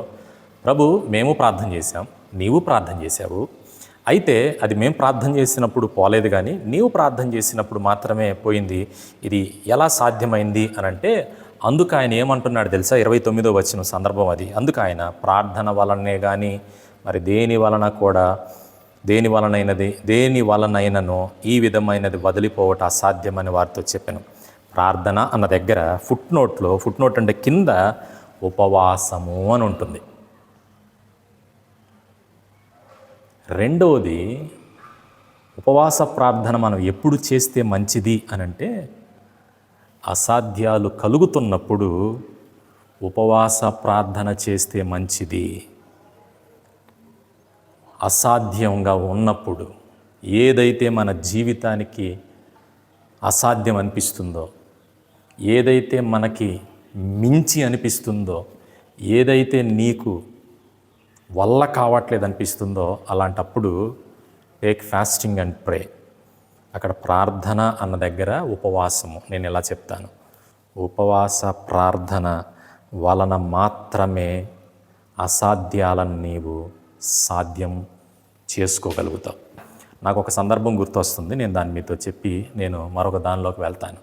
ప్రభు, మేము ప్రార్థన చేశాం, నీవు ప్రార్థన చేశావు, అయితే అది మేము ప్రార్థన చేసినప్పుడు పోలేదు కానీ నీవు ప్రార్థన చేసినప్పుడు మాత్రమే పోయింది, ఇది ఎలా సాధ్యమైంది అని అంటే, అందుకు ఆయన ఏమంటున్నాడు తెలుసా? 29వ వచనం సందర్భం అది. అందుకు ఆయన ప్రార్థన వలనే కానీ మరి దేని వలనైనను ఈ విధమైనది వదిలిపోవట అసాధ్యమని వారితో చెప్పాను. ప్రార్థన అన్న దగ్గర ఫుట్ నోట్ అంటే కింద ఉపవాసము అని ఉంటుంది. రెండవది, ఉపవాస ప్రార్థన మనం ఎప్పుడు చేస్తే మంచిది అనంటే, అసాధ్యాలు కలుగుతున్నప్పుడు ఉపవాస ప్రార్థన చేస్తే మంచిది. అసాధ్యంగా ఉన్నప్పుడు, ఏదైతే మన జీవితానికి అసాధ్యం అనిపిస్తుందో, ఏదైతే మనకి మించి అనిపిస్తుందో, ఏదైతే నీకు వల్ల కావట్లేదు అనిపిస్తుందో, అలాంటప్పుడు టేక్ ఫాస్టింగ్ అండ్ ప్రే. అక్కడ ప్రార్థన అన్న దగ్గర ఉపవాసము. నేను ఇలా చెప్తాను, ఉపవాస ప్రార్థన వలన మాత్రమే అసాధ్యాలను నీవు సాధ్యం చేసుకోగలుగుతావు. నాకు ఒక సందర్భం గుర్తొస్తుంది, నేను దాన్ని మీతో చెప్పి నేను మరొక దానిలోకి వెళ్తాను.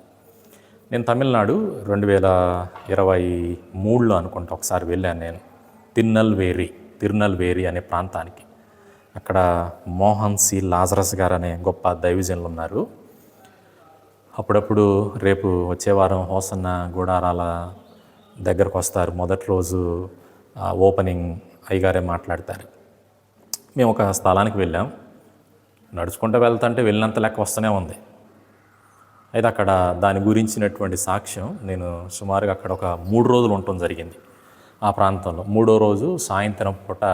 నేను తమిళనాడు 2023లో అనుకుంటా ఒకసారి వెళ్ళాను నేను తిరునల్వేరి అనే ప్రాంతానికి. అక్కడ మోహన్ సి లాజరస్ గారు అనే గొప్ప దైవజనులు ఉన్నారు. అప్పుడప్పుడు రేపు వచ్చే వారం హోసన్న గుడారాల దగ్గరకు వస్తారు. మొదటి రోజు ఓపెనింగ్ అయ్యగారే మాట్లాడతారు. మేము ఒక స్థలానికి వెళ్ళాం. నడుచుకుంటూ వెళ్తుంటే వెళ్ళినంత లెక్క వస్తూనే ఉంది. అయితే అక్కడ దాని గురించినటువంటి సాక్ష్యం నేను సుమారుగా అక్కడ ఒక 3 రోజులు ఉండటం జరిగింది ఆ ప్రాంతంలో. 3వ రోజు సాయంత్రం పూట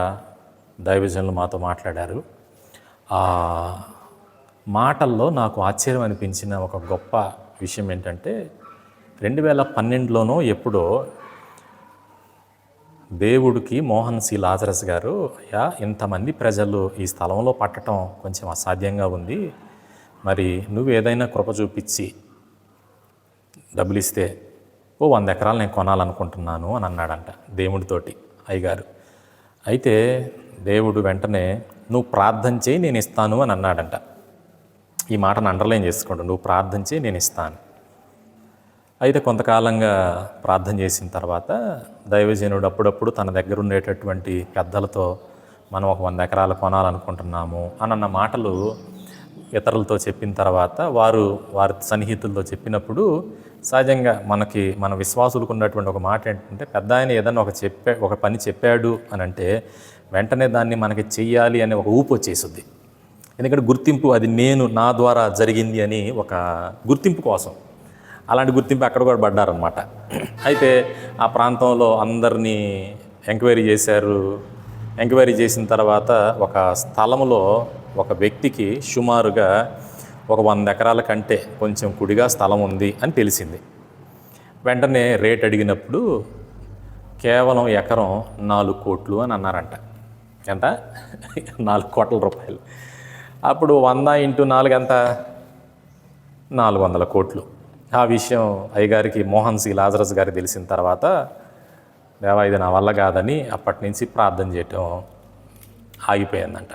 దైవజనులు మాతో మాట్లాడారు. ఆ మాటల్లో నాకు ఆశ్చర్యం అనిపించిన ఒక గొప్ప విషయం ఏంటంటే, 2012లోనో ఎప్పుడో దేవుడికి మోహన్ సి లాజరస్ గారు, అయ్యా, ఇంతమంది ప్రజలు ఈ స్థలంలో పట్టడం కొంచెం అసాధ్యంగా ఉంది, మరి నువ్వు ఏదైనా కృప చూపించి డబ్బులు ఇస్తే 100 ఎకరాలు నేను కొనాలనుకుంటున్నాను అని అన్నాడంట దేవుడితోటి అయ్యగారు. అయితే దేవుడు వెంటనే, నువ్వు ప్రార్థన చేయి నేను ఇస్తాను అని అన్నాడంట. ఈ మాటను అండర్లైన్ చేసుకోండి, నువ్వు ప్రార్థన చేయి నేను ఇస్తాను. అయితే కొంతకాలంగా ప్రార్థన చేసిన తర్వాత దైవజనుడు అప్పుడప్పుడు తన దగ్గర ఉండేటటువంటి పెద్దలతో, మనం ఒక 100 ఎకరాలు కొనాలనుకుంటున్నాము అన్న మాటలు ఇతరులతో చెప్పిన తర్వాత వారి సన్నిహితులతో చెప్పినప్పుడు, సహజంగా మన విశ్వాసులకు ఉన్నటువంటి ఒక మాట ఏంటంటే, పెద్ద ఆయన ఏదన్నా ఒక పని చెప్పాడు అని అంటే వెంటనే దాన్ని మనకి చెయ్యాలి అనే ఒక ఊపు వచ్చేస్తుంది. ఎందుకంటే గుర్తింపు, అది నా ద్వారా జరిగింది అని ఒక గుర్తింపు కోసం. అలాంటి గుర్తింపు అక్కడ కూడా పడ్డారనమాట. అయితే ఆ ప్రాంతంలో అందరినీ ఎంక్వైరీ చేశారు. ఎంక్వైరీ చేసిన తర్వాత ఒక స్థలంలో ఒక వ్యక్తికి సుమారుగా ఒక 100 ఎకరాల కంటే కొంచెం కుడిగా స్థలం ఉంది అని తెలిసింది. వెంటనే రేట్ అడిగినప్పుడు కేవలం ఎకరం 4 కోట్లు అని అన్నారంట. ఎంత? 4 కోట్ల రూపాయలు. అప్పుడు 100 × 4 ఎంత? 400 కోట్లు. ఆ విషయం అయ్యగారికి, మోహన్ సి లాజరస్ గారికి తెలిసిన తర్వాత, దేవా ఇది నా వల్ల కాదని అప్పటి నుంచి ప్రార్థన చేయటం ఆగిపోయిందంట.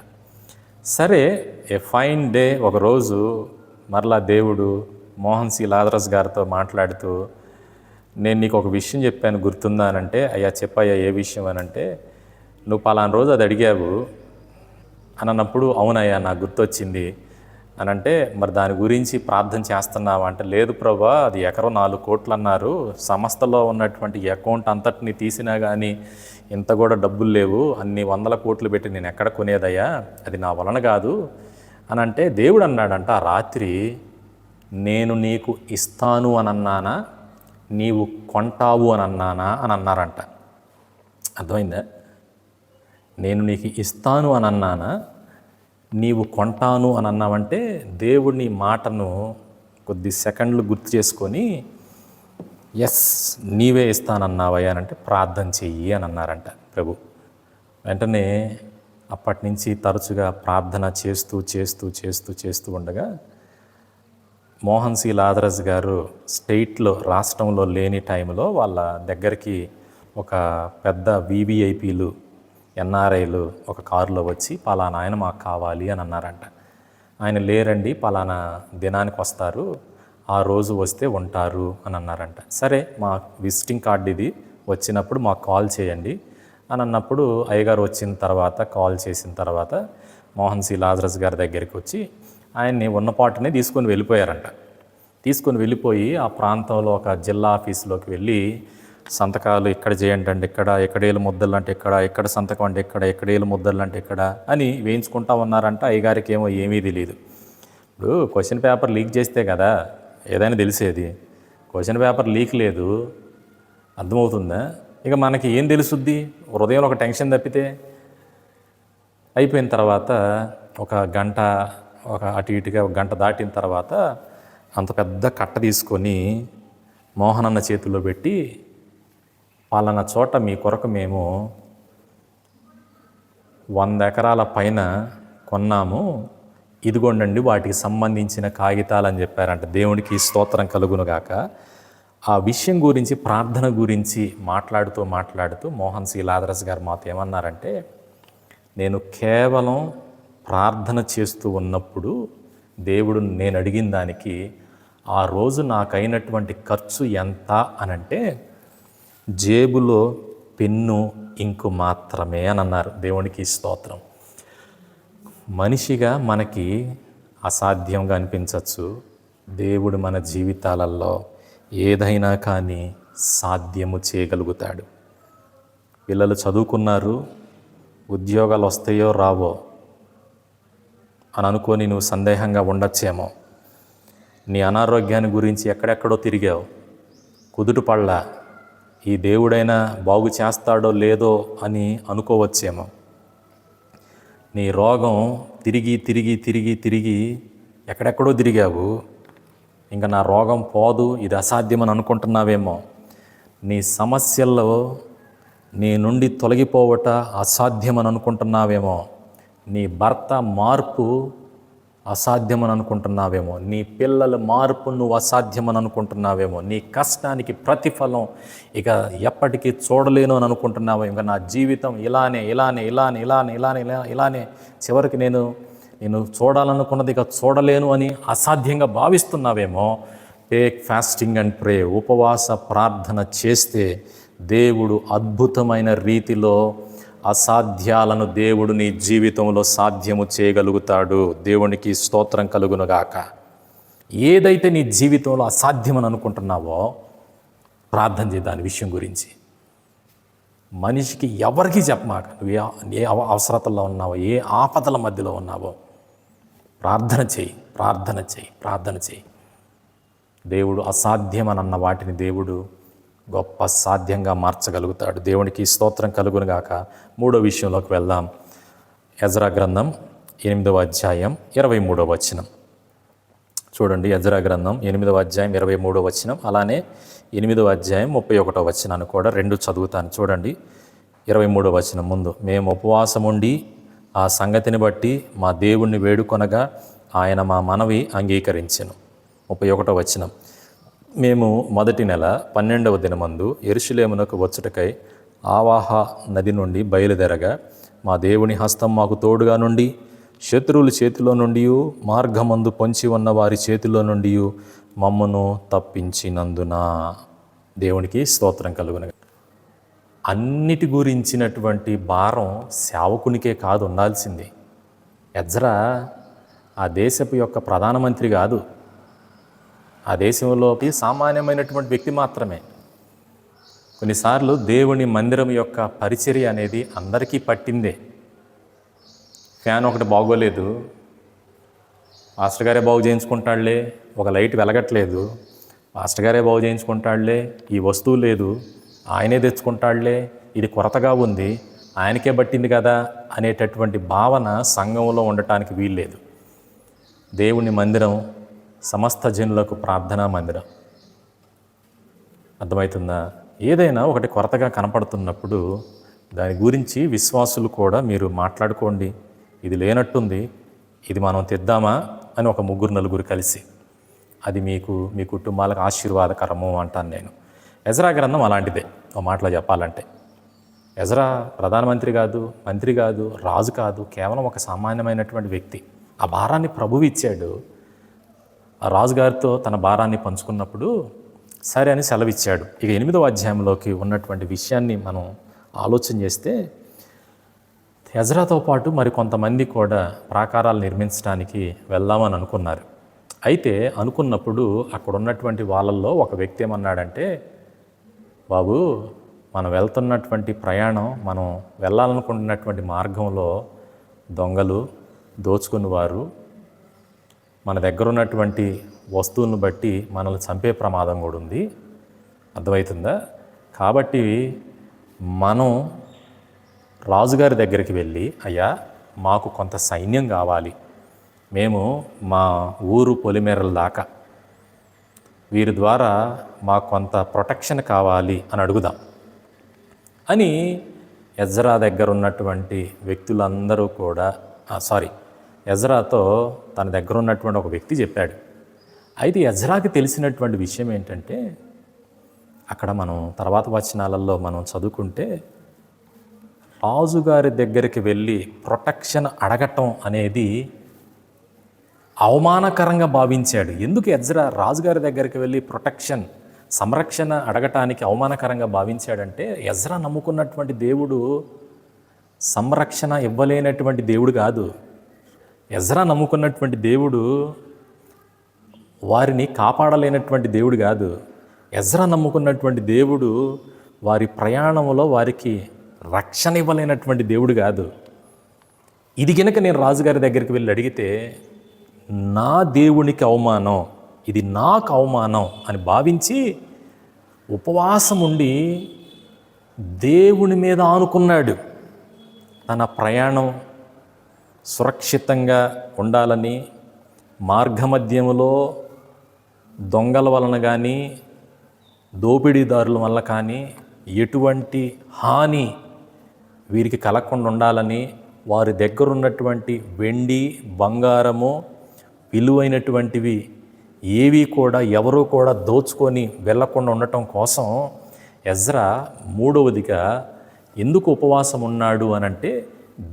సరే, ఏ ఫైన్ డే ఒకరోజు మరలా దేవుడు మోహన్ సి లాజరస్ గారితో మాట్లాడుతూ, నేను నీకు ఒక విషయం చెప్పాను గుర్తుందా అనంటే, అయ్యా చెప్పయ్యా ఏ విషయం అనంటే, నువ్వు పలానా రోజు అది అడిగావు అని అన్నప్పుడు, అవునయ్యా నాకు గుర్తొచ్చింది, అని అంటే, మరి దాని గురించి ప్రార్థన చేస్తున్నావా అంటే, లేదు ప్రభా, అది ఎకరం 4 కోట్లు అన్నారు, సంస్థలో ఉన్నటువంటి అకౌంట్ అంతటిని తీసినా కానీ ఇంత కూడా డబ్బులు లేవు, అన్ని 100 కోట్లు పెట్టి నేను ఎక్కడ కొనేదయ్యా, అది నా వలన కాదు అని అంటే, దేవుడు అన్నాడంట ఆ రాత్రి, నేను నీకు ఇస్తాను అని అన్నానా, నీవు కొంటావు అని అన్నానా అని అన్నారంట. అర్థమైందా? నేను నీకు ఇస్తాను అని అన్నానా, నీవు కొంటాను అని అన్నావంటే, దేవుడి మాటను కొద్ది సెకండ్లు గుర్తు చేసుకొని, ఎస్ నీవే ఇస్తానన్నావయ్యా అని అంటే, ప్రార్థన చెయ్యి అని అన్నారంట ప్రభు. వెంటనే అప్పటి నుంచి తరచుగా ప్రార్థన చేస్తూ చేస్తూ చేస్తూ చేస్తూ ఉండగా, మోహన్ సి లాదరస్ గారు స్టేట్లో, రాష్ట్రంలో లేని టైంలో వాళ్ళ దగ్గరికి ఒక పెద్ద వివిఐపీలు, ఎన్ఆర్ఐలు ఒక కారులో వచ్చి, పలానా ఆయన మాకు కావాలి అని అన్నారంట. ఆయన లేరండి, పలానా దినానికి వస్తారు, ఆ రోజు వస్తే ఉంటారు అని అన్నారంట. సరే, మా విజిటింగ్ కార్డు ఇది, వచ్చినప్పుడు మాకు కాల్ చేయండి అని అన్నప్పుడు, అయ్యగారు వచ్చిన తర్వాత కాల్ చేసిన తర్వాత మోహన్ సి లాజరస్ గారి దగ్గరికి వచ్చి ఆయన్ని ఉన్నపాటునే తీసుకొని వెళ్ళిపోయారంట. తీసుకొని వెళ్ళిపోయి ఆ ప్రాంతంలో ఒక జిల్లా ఆఫీసులోకి వెళ్ళి, సంతకాలు ఇక్కడ చేయండి అంటే ఇక్కడ, ఎక్కడేళ్ళు ముద్దలు అంటే ఇక్కడ, ఎక్కడ సంతకం అంటే ఇక్కడ, ఎక్కడేళ్ళు ముద్దలు అంటే ఇక్కడ అని వేయించుకుంటా ఉన్నారంట. అయ్యగారికి ఏమో ఏమీ తెలియదు. ఇప్పుడు క్వశ్చన్ పేపర్ లీక్ చేస్తే కదా ఏదైనా తెలిసేది. క్వశ్చన్ పేపర్ లీక్ లేదు, అర్థమవుతుందా? ఇక మనకి ఏం తెలుసుద్ది? హృదయంలో ఒక టెన్షన్ తప్పితే. అయిపోయిన తర్వాత ఒక గంట, ఒక అటు ఇటుగా ఒక గంట దాటిన తర్వాత అంత పెద్ద కట్ట తీసుకొని మోహన్ అన్న చేతుల్లో పెట్టి, పలానా చోట మీ కొరకు మేము 100 ఎకరాల పైన కొన్నాము, ఇదిగోండండి వాటికి సంబంధించిన కాగితాలు అని చెప్పారంట. దేవుడికి స్తోత్రం కలుగునుగాక. ఆ విషయం గురించి, ప్రార్థన గురించి మాట్లాడుతూ మోహన్ సి లాదరస్ గారు మాతో ఏమన్నారంటే, నేను కేవలం ప్రార్థన చేస్తూ ఉన్నప్పుడు దేవుడు నేను అడిగిన దానికి ఆ రోజు నాకైనటువంటి ఖర్చు ఎంత అనంటే, జేబులో పెన్ను ఇంకు మాత్రమే అని అన్నారు. దేవునికి స్తోత్రం. మనిషిగా మనకి అసాధ్యంగా అనిపించవచ్చు, దేవుడు మన జీవితాలలో ఏదైనా కానీ సాధ్యము చేయగలుగుతాడు. పిల్లలు చదువుకున్నారు, ఉద్యోగాలు వస్తాయో రావో అని అనుకొని నువ్వు సందేహంగా ఉండొచ్చేమో. నీ అనారోగ్యాన్ని గురించి ఎక్కడెక్కడో తిరిగావు, కుదుటపడలా, ఈ దేవుడైనా బాగు చేస్తాడో లేదో అని అనుకోవచ్చేమో. నీ రోగం తిరిగి తిరిగి తిరిగి తిరిగి ఎక్కడెక్కడో తిరిగావు, ఇంకా నా రోగం పోదు, ఇది అసాధ్యమని అనుకుంటున్నావేమో. నీ సమస్యల్లో నీ నుండి తొలగిపోవట అసాధ్యమని అనుకుంటున్నావేమో. నీ భర్త మార్పు అసాధ్యమని అనుకుంటున్నావేమో. నీ పిల్లల మార్పు నువ్వు అసాధ్యమని అనుకుంటున్నావేమో. నీ కష్టానికి ప్రతిఫలం ఇక ఎప్పటికీ చూడలేను అని అనుకుంటున్నావో. ఇంకా నా జీవితం ఇలానే ఇలానే ఇలానే ఇలానే ఇలానే ఇలానే చివరికి నేను చూడాలనుకున్నది ఇక చూడలేను అని అసాధ్యంగా భావిస్తున్నావేమో. టేక్ ఫాస్టింగ్ అండ్ ప్రే, ఉపవాస ప్రార్థన చేస్తే దేవుడు అద్భుతమైన రీతిలో అసాధ్యాలను దేవుడు నీ జీవితంలో సాధ్యము చేయగలుగుతాడు. దేవునికి స్తోత్రం కలుగునుగాక. ఏదైతే నీ జీవితంలో అసాధ్యమని అనుకుంటున్నావో ప్రార్థన చేయి దాని విషయం గురించి. మనిషికి ఎవరికి చెప్పమాక. నువ్వు ఏ అవసరతల్లో ఉన్నావో, ఏ ఆపదల మధ్యలో ఉన్నావో ప్రార్థన చేయి, ప్రార్థన చేయి, ప్రార్థన చేయి. దేవుడు అసాధ్యమనన్న వాటిని దేవుడు గొప్ప సాధ్యంగా మార్చగలుగుతాడు. దేవునికి స్తోత్రం కలుగునుగాక. 3వ విషయంలోకి వెళ్దాం. ఎజ్రా గ్రంథం 8వ అధ్యాయం 23వ వచనం చూడండి. ఎజ్రా గ్రంథం 8వ అధ్యాయం 23వ వచనం, అలానే 8వ అధ్యాయం 31వ వచనాన్ని కూడా 2 చదువుతాను. చూడండి. 23వ వచనం ముందు, మేము ఉపవాసముండి ఆ సంగతిని బట్టి మా దేవుణ్ణి వేడుకొనగా ఆయన మా మనవి అంగీకరించెను. 31వ వచనం, మేము మొదటి నెల 12వ దినమందు యెరూషలేమునకు వచ్చుటకై ఆవాహ నది నుండి బయలుదేరగా మా దేవుని హస్తం మాకు తోడుగా నుండి శత్రువుల చేతిలో నుండి, మార్గమందు పొంచి ఉన్న వారి చేతిలో నుండి మమ్మను తప్పించినందున. దేవునికి స్తోత్రం కలుగును. అన్నిటి గురించినటువంటి భారం సేవకునికే కాదు ఉండాల్సింది. ఎజ్రా ఆ దేశపు యొక్క ప్రధానమంత్రి కాదు, ఆ దేశంలోకి సామాన్యమైనటువంటి వ్యక్తి మాత్రమే. కొన్నిసార్లు దేవుని మందిరం యొక్క పరిచర్య అనేది అందరికీ పట్టిందే. ఫ్యాన్ ఒకటి బాగోలేదు, పాస్టర్ గారే బాగు చేయించుకుంటాడులే. ఒక లైట్ వెలగట్లేదు, పాస్టర్ గారే బాగు చేయించుకుంటాడులే. ఈ వస్తువు లేదు, ఆయనే తెచ్చుకుంటాడులే. ఇది కొరతగా ఉంది, ఆయనకే పట్టింది కదా అనేటటువంటి భావన సంఘంలో ఉండటానికి వీల్లేదు. దేవుని మందిరం సమస్త జనులకు ప్రార్థనా మందిరం. అర్థమవుతుందా? ఏదైనా ఒకటి కొరతగా కనపడుతున్నప్పుడు దాని గురించి విశ్వాసులు కూడా మీరు మాట్లాడుకోండి. ఇది లేనట్టుంది, ఇది మనం తెద్దామా అని ఒక 3-4 కలిసి, అది మీకు మీ కుటుంబాలకు ఆశీర్వాదకరము అంటాను నేను. ఎజ్రా గ్రంథం అలాంటిదే. ఒక మాటలో చెప్పాలంటే ఎజ్రా ప్రధానమంత్రి కాదు, మంత్రి కాదు, రాజు కాదు, కేవలం ఒక సామాన్యమైనటువంటి వ్యక్తి. ఆ భారాన్ని ప్రభువు ఇచ్చాడు. ఆ రాజుగారితో తన భారాన్ని పంచుకున్నప్పుడు సరే అని సెలవిచ్చాడు. ఇక 8వ అధ్యాయంలోకి ఉన్నటువంటి విషయాన్ని మనం ఆలోచన చేస్తే, ఎజ్రాతో పాటు మరి కొంతమంది కూడా ప్రాకారాలు నిర్మించడానికి వెళ్దామని అనుకున్నారు. అయితే అనుకున్నప్పుడు అక్కడ ఉన్నటువంటి వాళ్ళల్లో ఒక వ్యక్తి ఏమన్నాడంటే, బాబు, మనం వెళ్తున్నటువంటి ప్రయాణం, మనం వెళ్ళాలనుకుంటున్నటువంటి మార్గంలో దొంగలు, దోచుకునేవారు మన దగ్గర ఉన్నటువంటి వస్తువులను బట్టి మనల్ని చంపే ప్రమాదం కూడా ఉంది. అర్థమవుతుందా? కాబట్టి మనం రాజుగారి దగ్గరికి వెళ్ళి, అయ్యా మాకు కొంత సైన్యం కావాలి, మేము మా ఊరు పొలిమేరల దాకా, వీరి ద్వారా మాకు కొంత ప్రొటెక్షన్ కావాలి అని అడుగుదాం అని ఎజ్రా దగ్గర ఉన్నటువంటి వ్యక్తులందరూ కూడా ఎజ్రాతో తన దగ్గర ఉన్నటువంటి ఒక వ్యక్తి చెప్పాడు. అయితే ఎజ్రాకి తెలిసినటువంటి విషయం ఏంటంటే, అక్కడ మనం తర్వాత వచనాలలో మనం చదువుకుంటే, రాజుగారి దగ్గరికి వెళ్ళి ప్రొటెక్షన్ అడగటం అనేది అవమానకరంగా భావించాడు. ఎందుకు ఎజ్రా రాజుగారి దగ్గరికి వెళ్ళి సంరక్షణ అడగటానికి అవమానకరంగా భావించాడంటే, ఎజ్రా నమ్ముకున్నటువంటి దేవుడు సంరక్షణ ఇవ్వలేనటువంటి దేవుడు కాదు. ఎజ్రా నమ్ముకున్నటువంటి దేవుడు వారిని కాపాడలేనటువంటి దేవుడు కాదు. ఎజ్రా నమ్ముకున్నటువంటి దేవుడు వారి ప్రయాణంలో వారికి రక్షణ ఇవ్వలేనటువంటి దేవుడు కాదు. ఇది కనుక నేను రాజుగారి దగ్గరికి వెళ్ళి అడిగితే నా దేవునికి అవమానం, ఇది నాకు అవమానం అని భావించి ఉపవాసం ఉండి దేవుని మీద ఆనుకున్నాడు. తన ప్రయాణం సురక్షితంగా ఉండాలని, మార్గమధ్యములో దొంగల వలన కానీ దోపిడీదారుల వల్ల కానీ ఎటువంటి హాని వీరికి కలగకుండా ఉండాలని, వారి దగ్గర ఉన్నటువంటి వెండి, బంగారము, విలువైనటువంటివి ఏవి కూడా ఎవరూ కూడా దోచుకొని వెళ్ళకుండా ఉండటం కోసం ఎజ్రా 3వదిగా ఎందుకు ఉపవాసం ఉన్నాడు అనంటే,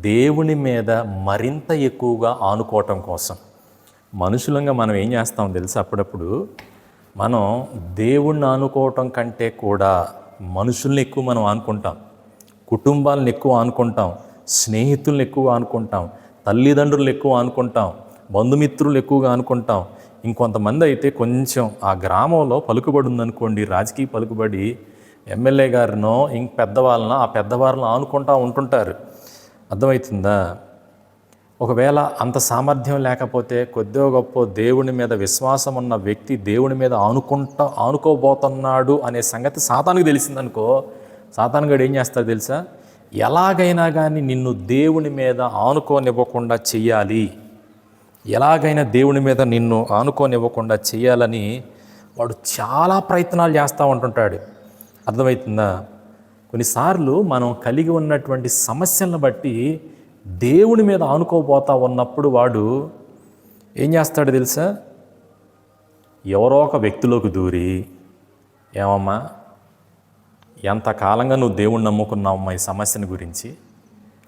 దేవుని మీద మరింత ఎక్కువగా ఆనుకోవటం కోసం. మనుషులంగా మనం ఏం చేస్తాం తెలుసా? అప్పుడప్పుడు మనం దేవుణ్ణి ఆనుకోవటం కంటే కూడా మనుషుల్ని ఎక్కువ మనం ఆనుకుంటాం, కుటుంబాలను ఎక్కువ ఆనుకుంటాం, స్నేహితులను ఎక్కువ ఆనుకుంటాం, తల్లిదండ్రులను ఎక్కువ ఆనుకుంటాం, బంధుమిత్రులు ఎక్కువగా ఆనుకుంటాం. ఇంకొంతమంది అయితే కొంచెం ఆ గ్రామంలో పలుకుబడి ఉందనుకోండి, రాజకీయ పలుకుబడి, ఎమ్మెల్యే గారినో ఇంక పెద్దవాళ్ళనో ఆ పెద్దవాళ్ళని ఆనుకుంటూ ఉంటుంటారు. అర్థమవుతుందా? ఒకవేళ అంత సామర్థ్యం లేకపోతే కొద్దిగా గొప్ప దేవుని మీద విశ్వాసం ఉన్న వ్యక్తి దేవుని మీద ఆనుకోబోతున్నాడు అనే సంగతి సాతానుకు తెలిసిందనుకో, సాతానుగాడు ఏం చేస్తాడు తెలుసా? ఎలాగైనా కానీ నిన్ను దేవుని మీద ఆనుకోనివ్వకుండా చెయ్యాలి, ఎలాగైనా దేవుని మీద నిన్ను ఆనుకోనివ్వకుండా చెయ్యాలని వాడు చాలా ప్రయత్నాలు చేస్తూ ఉంటుంటాడు. అర్థమవుతుందా? కొన్నిసార్లు మనం కలిగి ఉన్నటువంటి సమస్యలను బట్టి దేవుని మీద ఆనుకోబోతా ఉన్నప్పుడు వాడు ఏం చేస్తాడు తెలుసా? ఎవరో ఒక వ్యక్తిలోకి దూరి, ఏమమ్మా ఎంతకాలంగా నువ్వు దేవుణ్ణి నమ్ముకున్నావమ్మా, ఈ సమస్యని గురించి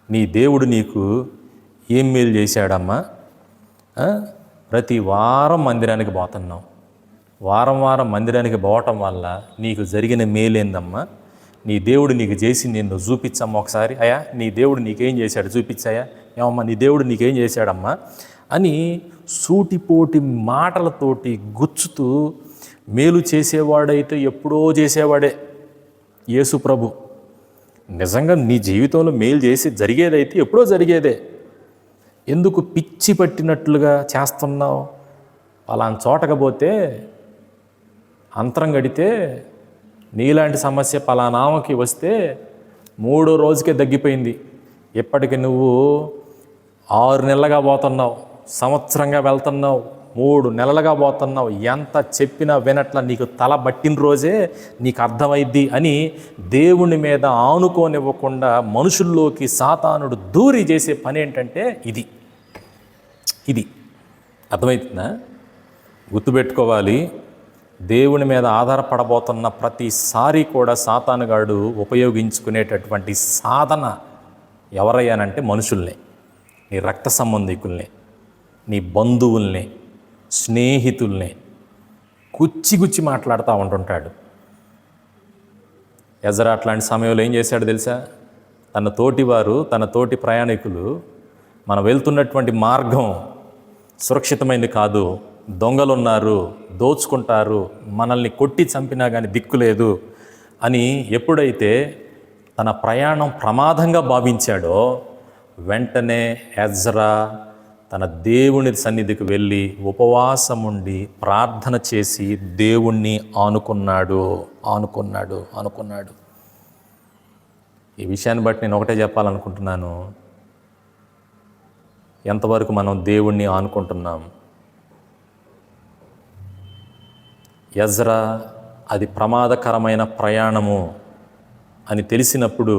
నీ దేవుడు నీకు ఏం మేలు చేశాడమ్మా? ప్రతి వారం మందిరానికి పోతున్నావు, వారం వారం మందిరానికి పోవటం వల్ల నీకు జరిగిన మేలేందమ్మా? నీ దేవుడు నీకు చేసింది ఏందో చూపించమ్మా ఒకసారి. అయ్యా నీ దేవుడు నీకేం చేశాడు చూపించాయా? ఏమమ్మా నీ దేవుడు నీకేం చేశాడమ్మా అని సూటిపోటి మాటలతోటి గుచ్చుతూ మేలు చేసేవాడైతే ఎప్పుడో చేసేవాడే యేసు ప్రభు. నిజంగా నీ జీవితంలో మేలు చేసి జరిగేదైతే ఎప్పుడో జరిగేదే. ఎందుకు పిచ్చి పట్టినట్లుగా చేస్తున్నావు? అలాంటి చోటకపోతే అంతరం గడితే నీలాంటి సమస్య పలానామకి వస్తే 3వ రోజుకే తగ్గిపోయింది. ఇప్పటికి నువ్వు 6 నెలలుగా పోతున్నావు, సంవత్సరంగా వెళ్తున్నావు, 3 నెలలుగా పోతున్నావు. ఎంత చెప్పినా వినట్లా, నీకు తల బట్టిన రోజే నీకు అర్థమైద్ది అని దేవుని మీద ఆనుకోనివ్వకుండా మనుషుల్లోకి సాతానుడు దూరి చేసే పని ఏంటంటే ఇది అర్థమవుతుందా? గుర్తుపెట్టుకోవాలి. దేవుని మీద ఆధారపడబోతున్న ప్రతిసారి కూడా సాతానుగాడు ఉపయోగించుకునేటటువంటి సాధన ఎవరయ్యానంటే మనుషుల్ని, నీ రక్త సంబంధికుల్ని, నీ బంధువుల్ని, స్నేహితుల్ని గుచ్చి మాట్లాడుతూ ఉంటుంటాడు. ఎజ్రా అట్లాంటి సమయంలో ఏం చేశాడు తెలుసా? తన తోటి ప్రయాణికులు మనం వెళ్తున్నటువంటి మార్గం సురక్షితమైనది కాదు, దొంగలున్నారు, దోచుకుంటారు, మనల్ని కొట్టి చంపినా కానీ దిక్కులేదు అని ఎప్పుడైతే తన ప్రయాణం ప్రమాదంగా భావించాడో వెంటనే ఎజ్రా తన దేవుని సన్నిధికి వెళ్ళి ఉపవాసం ఉండి ప్రార్థన చేసి దేవుణ్ణి ఆనుకున్నాడు. ఈ విషయాన్ని బట్టి నేను ఒకటే చెప్పాలనుకుంటున్నాను. ఎంతవరకు మనం దేవుణ్ణి ఆనుకుంటున్నాం? ఎజ్రా అది ప్రమాదకరమైన ప్రయాణము అని తెలిసినప్పుడు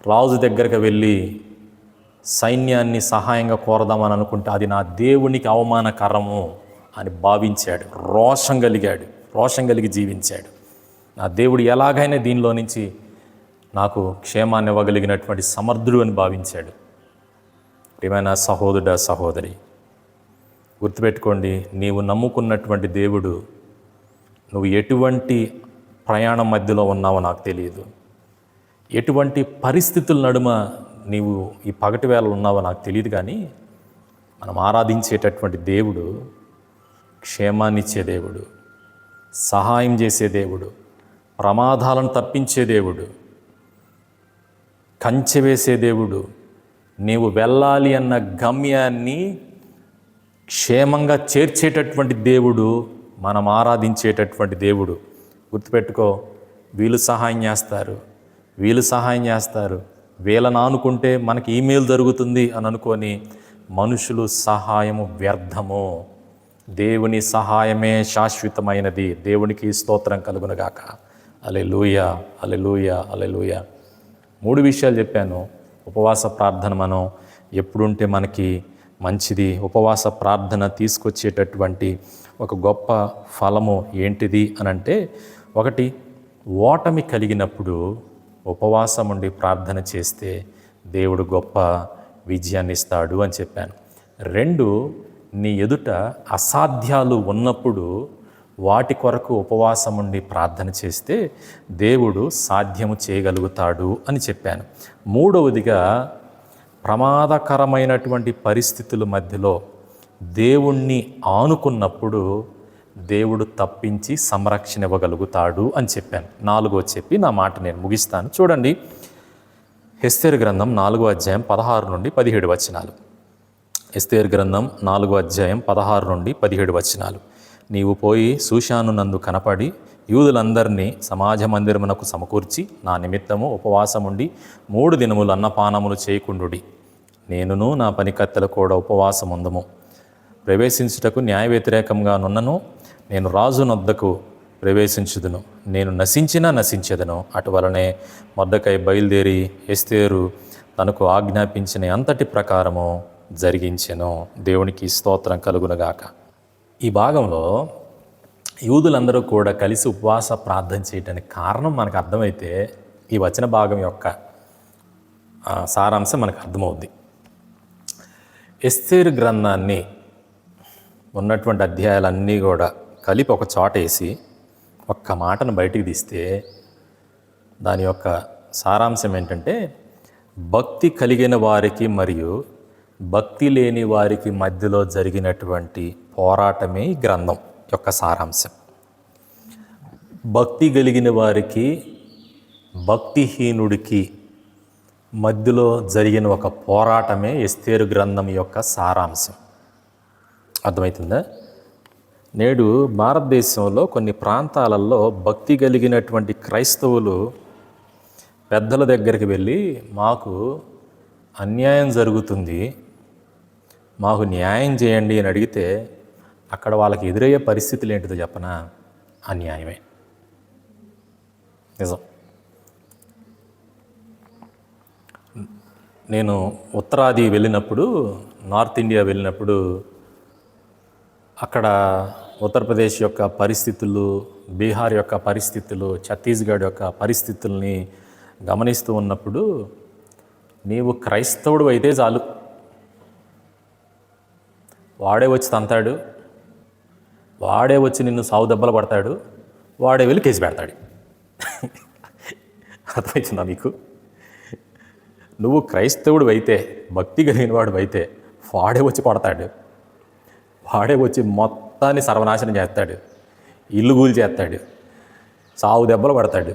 రాజు దగ్గరకు వెళ్ళి సైన్యాన్ని సహాయంగా కోరదామని అనుకుంటే అది నా దేవునికి అవమానకరము అని భావించాడు. రోషం కలిగి జీవించాడు. నా దేవుడు ఎలాగైనా దీనిలో నుంచి నాకు క్షేమాన్ని ఇవ్వగలిగినటువంటి సమర్థుడు అని భావించాడు. ప్రియమైన సహోదరుడా, సహోదరి, గుర్తుపెట్టుకోండి, నీవు నమ్ముకున్నటువంటి దేవుడు నువ్వు ఎటువంటి ప్రయాణం మధ్యలో ఉన్నావో నాకు తెలియదు, ఎటువంటి పరిస్థితుల నడుమ నీవు ఈ పగటి వేళలో ఉన్నావో నాకు తెలియదు, కానీ మనం ఆరాధించేటటువంటి దేవుడు క్షేమాన్నిచ్చే దేవుడు, సహాయం చేసే దేవుడు, ప్రమాదాలను తప్పించే దేవుడు, కంచె వేసే దేవుడు, నీవు వెళ్ళాలి అన్న గమ్యాన్ని క్షేమంగా చేర్చేటటువంటి దేవుడు, మనం ఆరాధించేటటువంటి దేవుడు. గుర్తుపెట్టుకో, వీళ్ళు సహాయం చేస్తారు, వీళ్ళని ఆనుకుంటే మనకి ఈమెయిల్ జరుగుతుంది అని అనుకొని మనుషులు సహాయము వ్యర్థము. దేవుని సహాయమే శాశ్వతమైనది. దేవునికి స్తోత్రం కలుగునుగాక. హల్లెలూయా, హల్లెలూయా, హల్లెలూయా. 3 విషయాలు చెప్పాను. ఉపవాస ప్రార్థన మనం ఎప్పుడుంటే మనకి మంచిది. ఉపవాస ప్రార్థన తీసుకొచ్చేటటువంటి ఒక గొప్ప ఫలము ఏంటిది అనంటే, 1, ఓటమి కలిగినప్పుడు ఉపవాసం ఉండి ప్రార్థన చేస్తే దేవుడు గొప్ప విజయాన్ని ఇస్తాడు అని చెప్పాను. 2, నీ ఎదుట అసాధ్యాలు ఉన్నప్పుడు వాటి కొరకు ఉపవాసం ఉండి ప్రార్థన చేస్తే దేవుడు సాధ్యము చేయగలుగుతాడు అని చెప్పాను. 3వదిగా, ప్రమాదకరమైనటువంటి పరిస్థితుల మధ్యలో దేవుణ్ణి ఆనుకున్నప్పుడు దేవుడు తప్పించి సంరక్షణ ఇవ్వగలుగుతాడు అని చెప్పాను. 4వ చెప్పి నా మాట నేను ముగిస్తాను. చూడండి, ఎస్తేరు గ్రంథం 4వ అధ్యాయం 16 నుండి 17 వచనాలు. ఎస్తేరు గ్రంథం 4వ అధ్యాయం 16 నుండి 17 వచనాలు. నీవు పోయి షూషాను నందు కనపడి యూదులందరినీ సమాజ మందిరమునకు సమకూర్చి నా నిమిత్తము ఉపవాసముండి 3 దినములు అన్నపానములు చేయకుండుడి. నేనును నా పనికత్తెలు కూడా ఉపవాసముందము. ప్రవేశించుటకు న్యాయ వ్యతిరేకంగా నున్నను నేను రాజు నొద్దకు ప్రవేశించుదును. నేను నశించెదను. అటువలనే మొర్దెకై బయలుదేరి ఎస్తేరు తనకు ఆజ్ఞాపించిన అంతటి ప్రకారము జరిగించెను. దేవునికి స్తోత్రం కలుగునుగాక. ఈ భాగంలో యూదులందరూ కూడా కలిసి ఉపవాస ప్రార్థన చేయడానికి కారణం మనకు అర్థమైతే ఈ వచన భాగం యొక్క సారాంశం మనకు అర్థమవుద్ది. ఎస్తేరు గ్రంథాన్ని ఉన్నటువంటి అధ్యాయాలన్నీ కూడా కలిపి ఒక చోట వేసి ఒక్క మాటను బయటికి తీస్తే దాని యొక్క సారాంశం ఏంటంటే, భక్తి కలిగిన వారికి మరియు భక్తి లేని వారికి మధ్యలో జరిగినటువంటి పోరాటమే ఈ గ్రంథం యొక్క సారాంశం. భక్తి కలిగిన వారికి భక్తిహీనుడికి మధ్యలో జరిగిన ఒక పోరాటమే ఎస్తేరు గ్రంథం యొక్క సారాంశం. అర్థమవుతుందా? నేడు భారతదేశంలో కొన్ని ప్రాంతాలలో భక్తి కలిగినటువంటి క్రైస్తవులు పెద్దల దగ్గరికి వెళ్ళి మాకు అన్యాయం జరుగుతుంది, మాకు న్యాయం చేయండి అని అడిగితే అక్కడ వాళ్ళకి ఎదురయ్యే పరిస్థితులు ఏంటిదో చెప్పనా? అన్యాయమే. నిజం. నేను ఉత్తరాది వెళ్ళినప్పుడు, నార్త్ ఇండియా వెళ్ళినప్పుడు అక్కడ ఉత్తరప్రదేశ్ యొక్క పరిస్థితులు, బీహార్ యొక్క పరిస్థితులు, ఛత్తీస్గఢ్ యొక్క పరిస్థితుల్ని గమనిస్తూ ఉన్నప్పుడు నీవు క్రైస్తవుడు అయితే చాలు, వాడే వచ్చి తంతాడు, వాడే వచ్చి నిన్ను సావు దెబ్బలు పడతాడు, వాడే వెళ్ళి కేసు పెడతాడు. అర్థమవుతుందా మీకు? నువ్వు క్రైస్తవుడు అయితే, భక్తి కలిగిన వాడు అయితే వాడే వచ్చి కొడతాడు, వాడే వచ్చి మొత్తాన్ని సర్వనాశనం చేస్తాడు, ఇల్లు గూలు చేస్తాడు, సావు దెబ్బలు పడతాడు,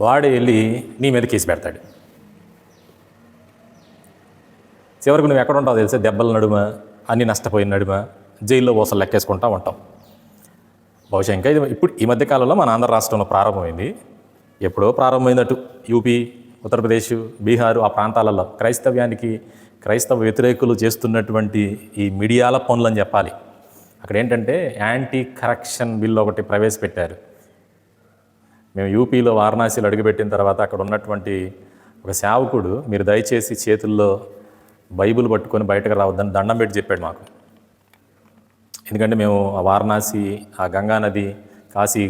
వాడే వెళ్ళి నీ మీద కేసు పెడతాడు. చివరికి నువ్వు ఎక్కడ ఉంటావు తెలుసా? దెబ్బల నడుమ, అన్నీ నష్టపోయిన నడుమ, జైల్లో ఓసలు లెక్కేసుకుంటూ ఉంటావు. బహుశా ఇంకా ఇది ఇప్పుడు ఈ మధ్యకాలంలో మన ఆంధ్ర రాష్ట్రంలో ప్రారంభమైంది. ఎప్పుడో ప్రారంభమైనట్టు యూపీ, ఉత్తరప్రదేశ్, బీహారు ఆ ప్రాంతాలలో క్రైస్తవ్యానికి, క్రైస్తవ వ్యతిరేకులు చేస్తున్నటువంటి ఈ మీడియాల పనులు అని చెప్పాలి. అక్కడ ఏంటంటే యాంటీ కరప్షన్ బిల్ ఒకటి ప్రవేశపెట్టారు. మేము యూపీలో వారణాసిలో అడుగుపెట్టిన తర్వాత అక్కడ ఉన్నటువంటి ఒక సేవకుడు, మీరు దయచేసి చేతుల్లో బైబిల్ పట్టుకొని బయటకు రావద్దని దండం పెట్టి చెప్పాడు మాకు. ఎందుకంటే మేము ఆ వారణాసి, ఆ గంగానది, కాశీ,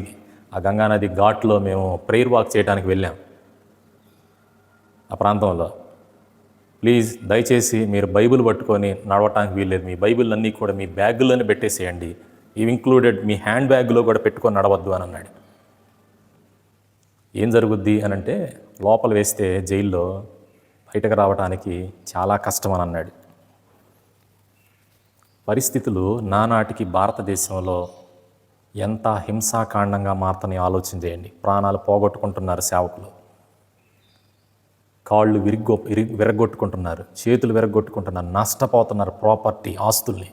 ఆ గంగానది ఘాట్లో మేము ప్రేయర్ వాక్ చేయడానికి వెళ్ళాం. ఆ ప్రాంతంలో ప్లీజ్ దయచేసి మీరు బైబిల్ పట్టుకొని నడవటానికి వీల్లేదు, మీ బైబిల్ అన్నీ కూడా మీ బ్యాగుల్లోనే పెట్టేసేయండి, ఇవి ఇంక్లూడెడ్ మీ హ్యాండ్ బ్యాగ్లో కూడా పెట్టుకొని నడవద్దు అని అన్నాడు. ఏం జరుగుద్ది అని అంటే లోపల వేస్తే జైల్లో బయటకు రావడానికి చాలా కష్టం అని అన్నాడు. పరిస్థితులు నానాటికి భారతదేశంలో ఎంత హింసాకాండంగా మారుతాయో ఆలోచన చేయండి. ప్రాణాలు పోగొట్టుకుంటున్నారు సేవకులు, కాళ్ళు విరగొట్టుకుంటున్నారు, చేతులు విరగొట్టుకుంటున్నారు, నష్టపోతున్నారు ప్రాపర్టీ, ఆస్తుల్ని.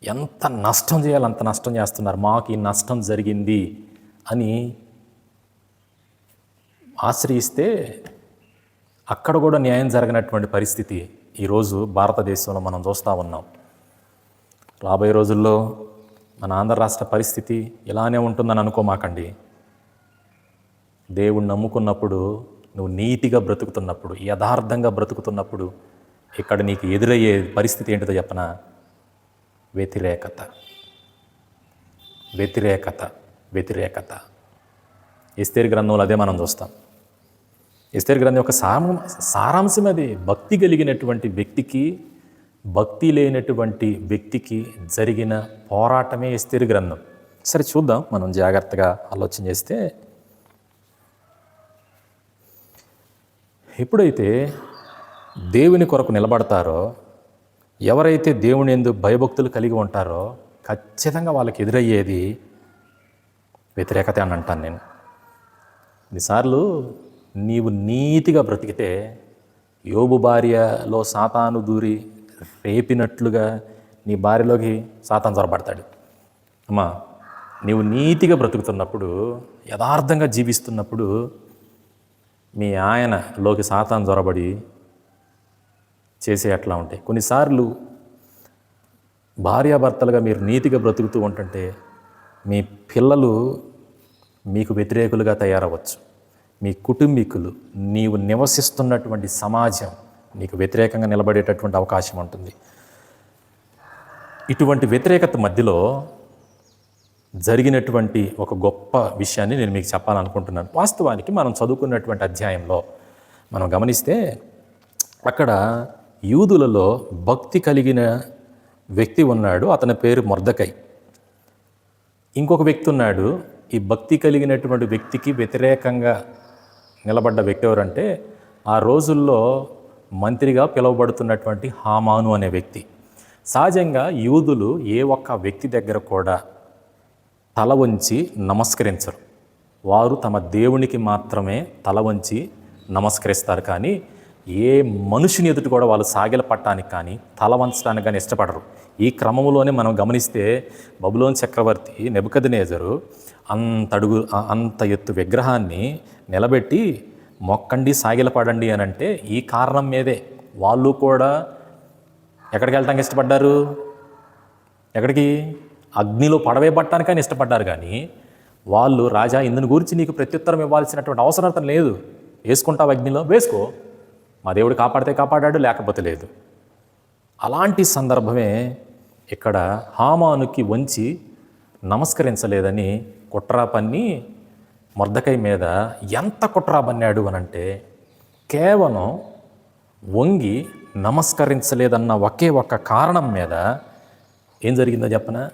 ఎంత నష్టం చేయాలి అంత నష్టం చేస్తున్నారు. మాకు ఈ నష్టం జరిగింది అని ఆశ్రయిస్తే అక్కడ కూడా న్యాయం జరగనటువంటి పరిస్థితి ఈరోజు భారతదేశంలో మనం చూస్తూ ఉన్నాం. రాబోయే రోజుల్లో మన ఆంధ్ర రాష్ట్ర పరిస్థితి ఇలానే ఉంటుందని అనుకోమాకండి. దేవుణ్ణి నమ్ముకున్నప్పుడు, నువ్వు నీతిగా బ్రతుకుతున్నప్పుడు, యథార్థంగా బ్రతుకుతున్నప్పుడు ఇక్కడ నీకు ఎదురయ్యే పరిస్థితి ఏంటిదో చెప్పనా? వ్యతిరేకత, వ్యతిరేకత, వ్యతిరేకత. ఎస్తేరు గ్రంథంలో అదే మనం చూస్తాం. ఎస్తేరు గ్రంథం యొక్క సారాంశం అది. భక్తి కలిగినటువంటి వ్యక్తికి, భక్తి లేనటువంటి వ్యక్తికి జరిగిన పోరాటమే ఎస్తేరు గ్రంథం. సరే చూద్దాం, మనం జాగ్రత్తగా ఆలోచన చేస్తే. ఎప్పుడైతే దేవుని కొరకు నిలబడతారో, ఎవరైతే దేవుని యందు భయభక్తులు కలిగి ఉంటారో ఖచ్చితంగా వాళ్ళకి ఎదురయ్యేది వ్యతిరేకత అని అంటాను నేను. కొన్నిసార్లు నీవు నీతిగా బ్రతికితే, యోబు భార్యలో సాతాను దూరి రేపినట్లుగా నీ భార్యలోకి సాతాను చొరబడతాడు. అమ్మా, నీవు నీతిగా బ్రతుకుతున్నప్పుడు, యథార్థంగా జీవిస్తున్నప్పుడు మీ ఆయనలోకి సాతాను చొరబడి చేసే అట్లా ఉంటాయి. కొన్నిసార్లు భార్యాభర్తలుగా మీరు నీతిగా బ్రతుకుతూ ఉంటుంటే మీ పిల్లలు మీకు వ్యతిరేకులుగా తయారవచ్చు. మీ కుటుంబీకులు, నీవు నివసిస్తున్నటువంటి సమాజం నీకు వ్యతిరేకంగా నిలబడేటటువంటి అవకాశం ఉంటుంది. ఇటువంటి వ్యతిరేకత మధ్యలో జరిగినటువంటి ఒక గొప్ప విషయాన్ని నేను మీకు చెప్పాలనుకుంటున్నాను. వాస్తవానికి మనం చదువుకున్నటువంటి అధ్యాయంలో మనం గమనిస్తే అక్కడ యూదులలో భక్తి కలిగిన వ్యక్తి ఉన్నాడు, అతని పేరు మొర్దెకై. ఇంకొక వ్యక్తి ఉన్నాడు, ఈ భక్తి కలిగినటువంటి వ్యక్తికి వ్యతిరేకంగా నిలబడ్డ వ్యక్తి ఎవరంటే, ఆ రోజుల్లో మంత్రిగా పిలువబడుతున్నటువంటి హామాను అనే వ్యక్తి. సహజంగా యూదులు ఏ ఒక్క వ్యక్తి దగ్గర కూడా తల వంచి నమస్కరించరు. వారు తమ దేవునికి మాత్రమే తల వంచి నమస్కరిస్తారు. కానీ ఏ మనుషుని ఎదుటి కూడా వాళ్ళు సాగిల పట్టడానికి కానీ తల వంచడానికి కానీ ఇష్టపడరు. ఈ క్రమంలోనే మనం గమనిస్తే బబులోను చక్రవర్తి నెబుకద్నెజరు అంత ఎత్తు విగ్రహాన్ని నిలబెట్టి మొక్కండి సాగిలపడండి అని అంటే ఈ కారణం మీదే వాళ్ళు కూడా ఎక్కడికి వెళ్ళటానికి ఇష్టపడ్డారు? ఎక్కడికి? అగ్నిలో పడవేయబట్టడానికని ఇష్టపడ్డారు. కానీ వాళ్ళు, రాజా ఇందుని గురించి నీకు ప్రత్యుత్తరం ఇవ్వాల్సినటువంటి అవసరం లేదు, వేసుకుంటావు అగ్నిలో, వేసుకో, మా దేవుడు కాపాడితే కాపాడాడు, లేకపోతే లేదు. అలాంటి సందర్భమే ఇక్కడ హామానుకి వంచి నమస్కరించలేదని కుట్ర పన్ని మొర్దెకై మీద ఎంత కుట్ర పన్నాడు అనంటే, కేవలం వంగి నమస్కరించలేదన్న ఒకే ఒక్క కారణం మీద ఏం జరిగిందో చెప్పనా?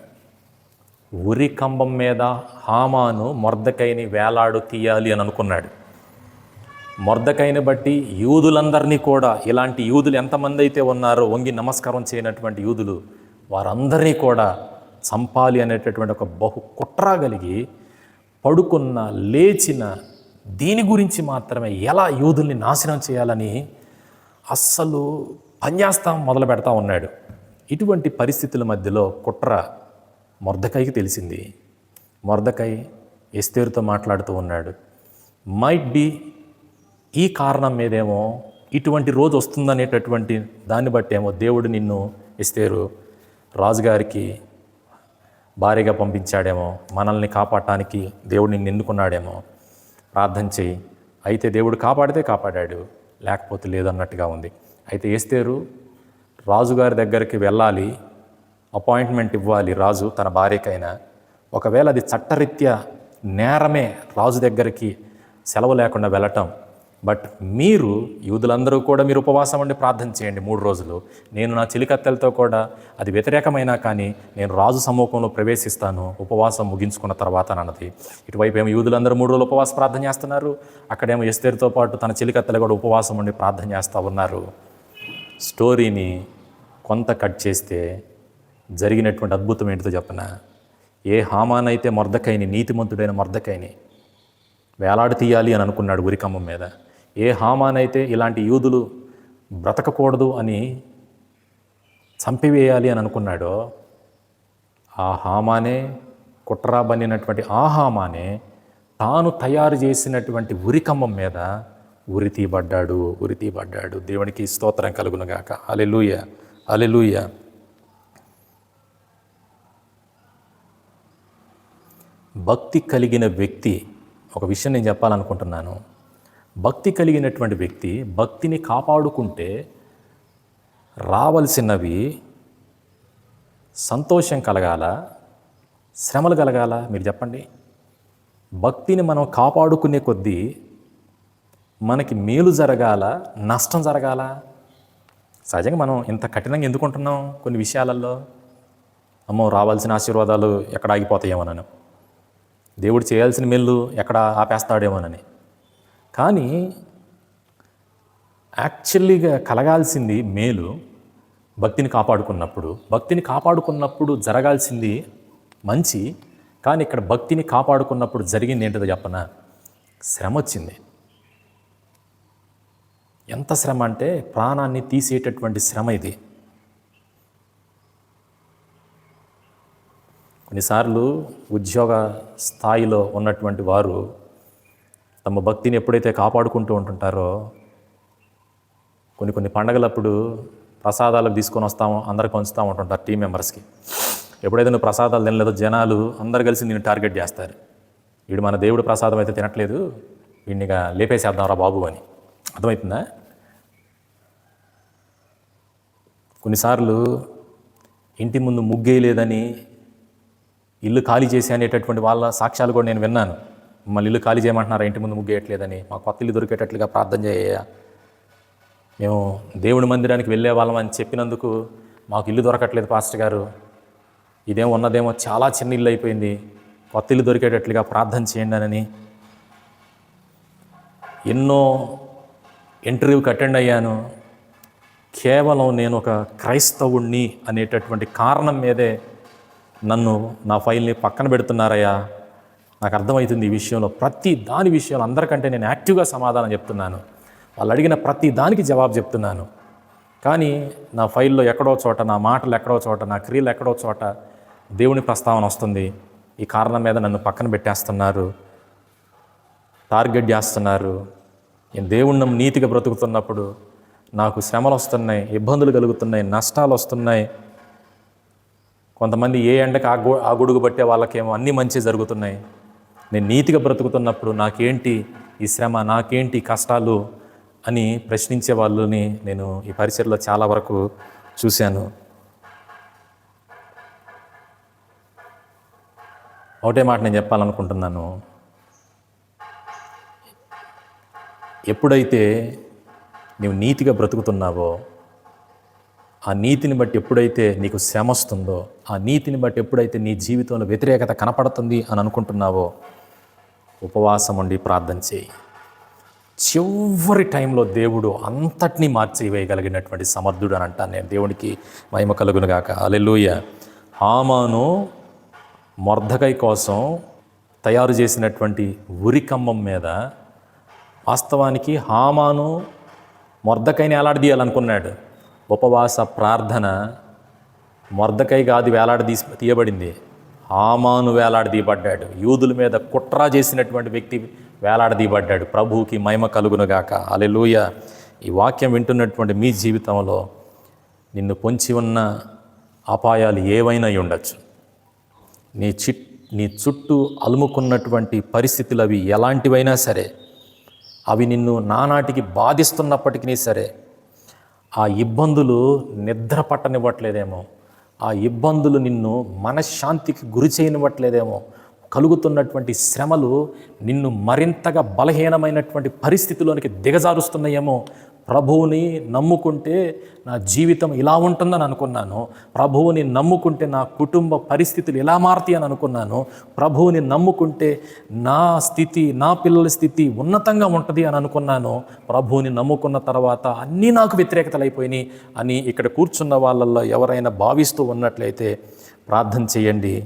ఉరి కంబం మీద హామాను మొర్దెకైని వేలాడు తీయాలి అని అనుకున్నాడు. మొర్దెకైని బట్టి యూదులందరినీ కూడా, ఇలాంటి యూదులు ఎంతమంది అయితే ఉన్నారో వంగి నమస్కారం చేయనటువంటి యూదులు, వారందరినీ కూడా చంపాలి అనేటటువంటి ఒక బహు కుట్ర కలిగి పడుకున్న లేచిన దీని గురించి మాత్రమే ఎలా యూదుల్ని నాశనం చేయాలని అస్సలు పనిచేస్తాం మొదలు పెడతా ఉన్నాడు. ఇటువంటి పరిస్థితుల మధ్యలో కుట్ర మొర్దెకైకి తెలిసింది. మొర్దెకై ఎస్తేరుతో మాట్లాడుతూ ఉన్నాడు. మైట్ బి ఈ కారణం మీదేమో ఇటువంటి రోజు వస్తుందనేటటువంటి దాన్ని బట్టేమో దేవుడు నిన్ను ఎస్తేరు రాజుగారికి భార్యగా పంపించాడేమో, మనల్ని కాపాడటానికి దేవుడు నిన్ను ఎన్నుకున్నాడేమో, ప్రార్థన చేయి. అయితే దేవుడు కాపాడితే కాపాడాడు, లేకపోతే లేదన్నట్టుగా ఉంది. అయితే ఎస్తేరు రాజుగారి దగ్గరికి వెళ్ళాలి, అపాయింట్మెంట్ ఇవ్వాలి రాజు తన భార్యకైనా. ఒకవేళ అది చట్టరీత్యా నేరమే రాజు దగ్గరికి సెలవు లేకుండా వెళ్ళటం. బట్ మీరు యూదులందరూ కూడా మీరు ఉపవాసం ఉండి ప్రార్థన చేయండి 3 రోజులు. నేను నా చిలికత్తెలతో కూడా, అది వ్యతిరేకమైనా కానీ నేను రాజు సమూహంలో ప్రవేశిస్తాను ఉపవాసం ముగించుకున్న తర్వాత అన్నది. ఇటువైపు ఏమో యూదులందరూ 3 రోజులు ఉపవాస ప్రార్థన చేస్తున్నారు, అక్కడేమో ఎస్తేరుతో పాటు తన చిలికత్తెలు కూడా ఉపవాసం ఉండి ప్రార్థన చేస్తూ ఉన్నారు. స్టోరీని కొంత కట్ చేస్తే జరిగినటువంటి అద్భుతం ఏంటిదో చెప్పనా? ఏ హామాన్ అయితే మొర్దెకైని, నీతిమంతుడైన మొర్దెకైని వేలాడి తీయాలి అని అనుకున్నాడు ఉరికమ్మం మీద, ఏ హామాన్ అయితే ఇలాంటి యూదులు బ్రతకకూడదు అని చంపివేయాలి అని అనుకున్నాడో, ఆ హామానే, కుట్ర బన్నినటువంటి ఆ హామానే తాను తయారు చేసినటువంటి ఉరికమ్మం మీద ఉరి తీయబడ్డాడు. దేవునికి స్తోత్రం కలుగునుగాక. హల్లెలూయా, హల్లెలూయా. భక్తి కలిగిన వ్యక్తి, ఒక విషయం నేను చెప్పాలనుకుంటున్నాను. భక్తి కలిగినటువంటి వ్యక్తి భక్తిని కాపాడుకుంటే రావలసినవి సంతోషం కలగాల, శ్రమలు కలగాల? మీరు చెప్పండి. భక్తిని మనం కాపాడుకునే కొద్దీ మనకి మేలు జరగాల, నష్టం జరగాల? సహజంగా మనం ఇంత కఠినంగా ఎందుకుంటున్నాం కొన్ని విషయాలలో? అమ్మో, రావాల్సిన ఆశీర్వాదాలు ఎక్కడ ఆగిపోతాయేమోనని, దేవుడు చేయాల్సిన మేలు ఎక్కడ ఆపేస్తాడేమోనని. కానీ యాక్చువల్లీగా కలగాల్సింది మేలు భక్తిని కాపాడుకున్నప్పుడు జరగాల్సింది మంచి. కానీ ఇక్కడ భక్తిని కాపాడుకున్నప్పుడు జరిగింది ఏంటిదో చెప్పనా? శ్రమ వచ్చింది. ఎంత శ్రమ అంటే ప్రాణాన్ని తీసేటటువంటి శ్రమ ఇది. కొన్నిసార్లు ఉద్యోగ స్థాయిలో ఉన్నటువంటి వారు తమ భక్తిని ఎప్పుడైతే కాపాడుకుంటూ ఉంటుంటారో, కొన్ని పండగలప్పుడు ప్రసాదాలకు తీసుకొని వస్తామో అందరికి పంచుతూ ఉంటుంటారు టీం మెంబర్స్కి. ఎప్పుడైతే నువ్వు ప్రసాదాలు తినలేదో జనాలు అందరు కలిసి నేను టార్గెట్ చేస్తారు. వీడు మన దేవుడు ప్రసాదం అయితే తినట్లేదు, వీడినిగా లేపేసేద్దాం రా బాబు అని. అర్థమవుతుందా? కొన్నిసార్లు ఇంటి ముందు ముగ్గేయలేదని ఇల్లు ఖాళీ చేసి అనేటటువంటి వాళ్ళ సాక్ష్యాలు కూడా నేను విన్నాను. మమ్మల్ని ఇల్లు ఖాళీ చేయమంటున్నారా, ఇంటి ముందు ముగ్గేయట్లేదని, మా కొత్త ఇల్లు దొరికేటట్లుగా ప్రార్థన చేయ, మేము దేవుడి మందిరానికి వెళ్ళే వాళ్ళం అని చెప్పినందుకు మాకు ఇల్లు దొరకట్లేదు పాస్టర్ గారు, ఇదేమో ఉన్నదేమో చాలా చిన్న ఇల్లు అయిపోయింది, కొత్త ఇల్లు దొరికేటట్లుగా ప్రార్థన చేయండి అని ఎన్నో ఇంటర్వ్యూకి అటెండ్ అయ్యాను, కేవలం నేను ఒక క్రైస్తవుణ్ణి అనేటటువంటి కారణం మీదే నన్ను నా ఫైల్ని పక్కన పెడుతున్నారయ్యా. నాకు అర్థమవుతుంది ఈ విషయంలో, ప్రతి దాని విషయంలో అందరికంటే నేను యాక్టివ్గా సమాధానం చెప్తున్నాను, వాళ్ళు అడిగిన ప్రతి దానికి జవాబు చెప్తున్నాను. కానీ నా ఫైల్లో ఎక్కడో చోట, నా మాటలు ఎక్కడో చోట, నా క్రియలు ఎక్కడో చోట దేవుని ప్రస్తావన వస్తుంది. ఈ కారణం మీద నన్ను పక్కన పెట్టేస్తున్నారు, టార్గెట్ చేస్తున్నారు. నేను దేవుణ్ణి నీతిగా బ్రతుకుతున్నప్పుడు నాకు శ్రమలు వస్తున్నాయి, ఇబ్బందులు కలుగుతున్నాయి, నష్టాలు వస్తున్నాయి. కొంతమంది ఏ ఎండకి ఆ గొడుగు పట్టే వాళ్ళకేమో అన్నీ మంచి జరుగుతున్నాయి. నేను నీతిగా బ్రతుకుతున్నప్పుడు నాకేంటి ఈ శ్రమ, నాకేంటి కష్టాలు అని ప్రశ్నించే వాళ్ళని నేను ఈ పరిచర్లో చాలా వరకు చూశాను. ఒకటే మాట నేను చెప్పాలనుకుంటున్నాను. ఎప్పుడైతే నీవు నీతిగా బ్రతుకుతున్నావో, ఆ నీతిని బట్టి ఎప్పుడైతే నీకు శ్రమ వస్తుందో, ఆ నీతిని బట్టి ఎప్పుడైతే నీ జీవితంలో వ్యతిరేకత కనపడుతుంది అని అనుకుంటున్నావో, ఉపవాసం ఉండి ప్రార్థన చేయి. చివరి టైంలో దేవుడు అంతటినీ మార్చివేయగలిగినటువంటి సమర్థుడు అని అంటాను నేను. దేవునికి మహిమ కలుగునుగాక. హల్లెలూయా. హామాను మొర్దెకై కోసం తయారు చేసినటువంటి ఉరికమ్మం మీద వాస్తవానికి హామాను మొర్దెకైని వేలాడదీయాలనుకున్నాడు. ఉపవాస ప్రార్థన మొర్దెకై కాదు తీయబడింది, హామాను వేలాడదీయబడ్డాడు. యూదుల మీద కుట్ర చేసినటువంటి వ్యక్తి వేలాడదీయబడ్డాడు. ప్రభువుకి మహిమ కలుగునుగాక. హల్లెలూయా. ఈ వాక్యం వింటున్నటువంటి మీ జీవితంలో నిన్ను పొంచి ఉన్న అపాయాలు ఏవైనా ఉండొచ్చు. నీ చుట్టూ అలుముకున్నటువంటి పరిస్థితులు అవి ఎలాంటివైనా సరే, అవి నిన్ను నానాటికి బాధిస్తున్నప్పటికీ సరే, ఆ ఇబ్బందులు నిద్ర పట్టనివ్వట్లేదేమో, ఆ ఇబ్బందులు నిన్ను మనశ్శాంతికి గురి చేయనివ్వట్లేదేమో, కలుగుతున్నటువంటి శ్రమలు నిన్ను మరింతగా బలహీనమైనటువంటి పరిస్థితిలోనికి దిగజారుస్తున్నాయేమో. ప్రభువుని నమ్ముకుంటే నా జీవితం ఇలా ఉంటుందని అనుకున్నాను, ప్రభువుని నమ్ముకుంటే నా కుటుంబ పరిస్థితులు ఇలా మారుతాయి అని అనుకున్నాను, ప్రభువుని నమ్ముకుంటే నా స్థితి, నా పిల్లల స్థితి ఉన్నతంగా ఉంటుంది అని అనుకున్నాను, ప్రభువుని నమ్ముకున్న తర్వాత అన్నీ నాకు వ్యతిరేకతలు అయిపోయినాయి అని ఇక్కడ కూర్చున్న వాళ్ళల్లో ఎవరైనా భావిస్తూ ఉన్నట్లయితే ప్రార్థన చేయండి.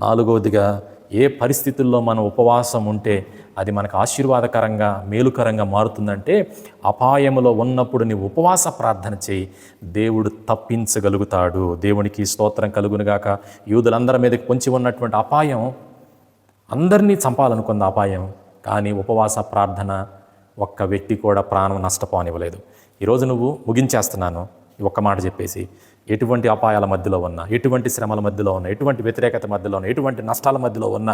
నాలుగవదిగా ఏ పరిస్థితుల్లో మనం ఉపవాసం ఉంటే అది మనకు ఆశీర్వాదకరంగా, మేలుకరంగా మారుతుందంటే, అపాయములో ఉన్నప్పుడు నీవు ఉపవాస ప్రార్థన చేయి, దేవుడు తప్పించగలుగుతాడు. దేవునికి స్తోత్రం కలుగునుగాక. యూదులందరి మీదకి పొంచి ఉన్నటువంటి అపాయం అందరినీ చంపాలనుకుంది అపాయం, కానీ ఉపవాస ప్రార్థన ఒక్క వ్యక్తి కూడా ప్రాణం నష్టపోనివ్వలేదు. ఈరోజు నువ్వు ముగించేస్తున్నాను ఒక్క మాట చెప్పేసి, ఎటువంటి అపాయాల మధ్యలో ఉన్నా, ఎటువంటి శ్రమల మధ్యలో ఉన్నా, ఎటువంటి వ్యతిరేకత మధ్యలో ఉన్నా, ఎటువంటి నష్టాల మధ్యలో ఉన్నా,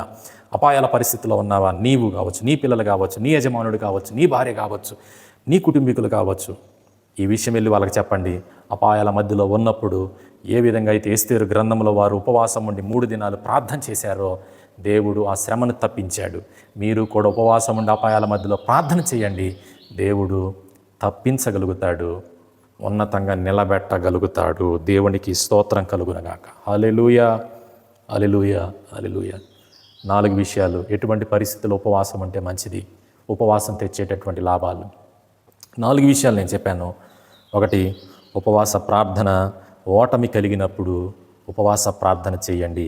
అపాయాల పరిస్థితిలో ఉన్నావా, నీవు కావచ్చు, నీ పిల్లలు కావచ్చు, నీ యజమానుడు కావచ్చు, నీ భార్య కావచ్చు, నీ కుటుంబీకులు కావచ్చు, ఈ విషయం వెళ్ళి వాళ్ళకి చెప్పండి. అపాయాల మధ్యలో ఉన్నప్పుడు ఏ విధంగా అయితే ఎస్తేరు గ్రంథంలో వారు ఉపవాసం ఉండి 3 దినాలు ప్రార్థన చేశారో దేవుడు ఆ శ్రమను తప్పించాడు. మీరు కూడా ఉపవాసం ఉండి అపాయాల మధ్యలో ప్రార్థన చేయండి, దేవుడు తప్పించగలుగుతాడు, ఉన్నతంగా నిలబెట్టగలుగుతాడు. దేవునికి స్తోత్రం కలుగునగాక. హల్లెలూయా, హల్లెలూయా, హల్లెలూయా. 4 విషయాలు ఎటువంటి పరిస్థితుల్లో ఉపవాసం అంటే మంచిది, ఉపవాసం తెచ్చేటటువంటి లాభాలు. 4 విషయాలు నేను చెప్పాను. 1, ఉపవాస ప్రార్థన ఓటమి కలిగినప్పుడు ఉపవాస ప్రార్థన చేయండి,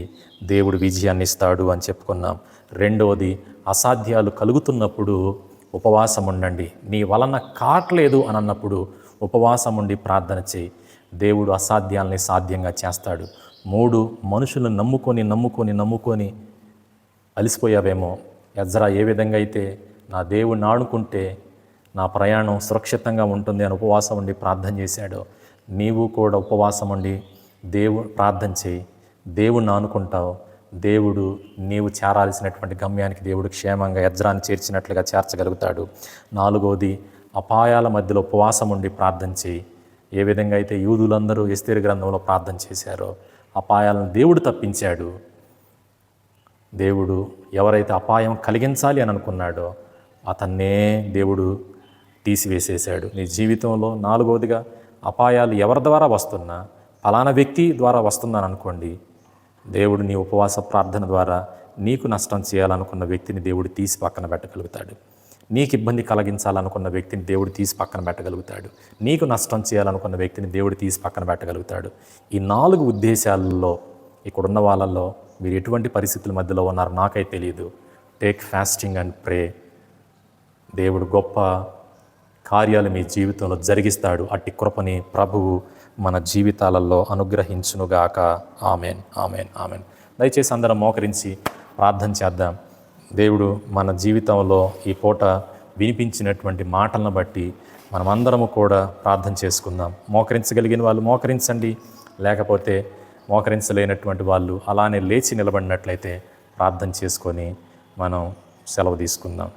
దేవుడు విజయాన్ని ఇస్తాడు అని చెప్పుకున్నాం. 2వది, అసాధ్యాలు కలుగుతున్నప్పుడు ఉపవాసం ఉండండి. నీ వలన కావట్లేదు అని అన్నప్పుడు ఉపవాసం ఉండి ప్రార్థన చేయి, దేవుడు అసాధ్యాలని సాధ్యంగా చేస్తాడు. 3, మనుషులను నమ్ముకొని అలసిపోయావేమో. ఎజ్రా ఏ విధంగా అయితే నా దేవుడిని ఆడుకుంటే నా ప్రయాణం సురక్షితంగా ఉంటుంది అని ఉపవాసం ఉండి ప్రార్థన చేశాడో, నీవు కూడా ఉపవాసం ఉండి ప్రార్థన చేయి, దేవుణ్ణి ఆనుకుంటావు, దేవుడు నీవు చేరాల్సినటువంటి గమ్యానికి దేవుడు క్షేమంగా ఎజ్రాని చేర్చినట్లుగా చేర్చగలుగుతాడు. 4వది, అపాయాల మధ్యలో ఉపవాసం ఉండి ప్రార్థన చేయి. ఏ విధంగా అయితే యూదులందరూ ఎస్తేరు గ్రంథంలో ప్రార్థన చేశారో అపాయాలను దేవుడు తప్పించాడు. దేవుడు ఎవరైతే అపాయం కలిగించాలి అని అనుకున్నాడో అతన్నే దేవుడు తీసివేసేశాడు. నీ జీవితంలో 4వదిగా, అపాయాలు ఎవరి ద్వారా వస్తున్నా, ఫలానా వ్యక్తి ద్వారా వస్తుందని అనుకోండి, దేవుడు నీ ఉపవాస ప్రార్థన ద్వారా నీకు నష్టం చేయాలనుకున్న వ్యక్తిని దేవుడు తీసి పక్కన పెట్టగలుగుతాడు. నీకు ఇబ్బంది కలిగించాలనుకున్న వ్యక్తిని దేవుడు తీసి పక్కన పెట్టగలుగుతాడు. నీకు నష్టం చేయాలనుకున్న వ్యక్తిని దేవుడు తీసి పక్కన పెట్టగలుగుతాడు. ఈ 4 ఉద్దేశాలలో ఇక్కడున్న వాళ్ళల్లో మీరు ఎటువంటి పరిస్థితుల మధ్యలో ఉన్నారో నాకైతే తెలియదు. Take fasting and pray. దేవుడు గొప్ప కార్యాలు మీ జీవితంలో జరిగిస్తాడు. అట్టి కృపని ప్రభువు మన జీవితాలలో అనుగ్రహించునుగాక. Amen, amen, amen. దయచేసి అందరం మోకరించి ప్రార్థన చేద్దాం. దేవుడు మన జీవితంలో ఈ పూట వినిపించినటువంటి మాటలను బట్టి మనమందరము కూడా ప్రార్థన చేసుకుందాం. మోకరించగలిగిన వాళ్ళు మోకరించండి, లేకపోతే మోకరించలేనటువంటి వాళ్ళు అలానే లేచి నిలబడినట్లయితే ప్రార్థన చేసుకొని మనం సెలవు తీసుకుందాం.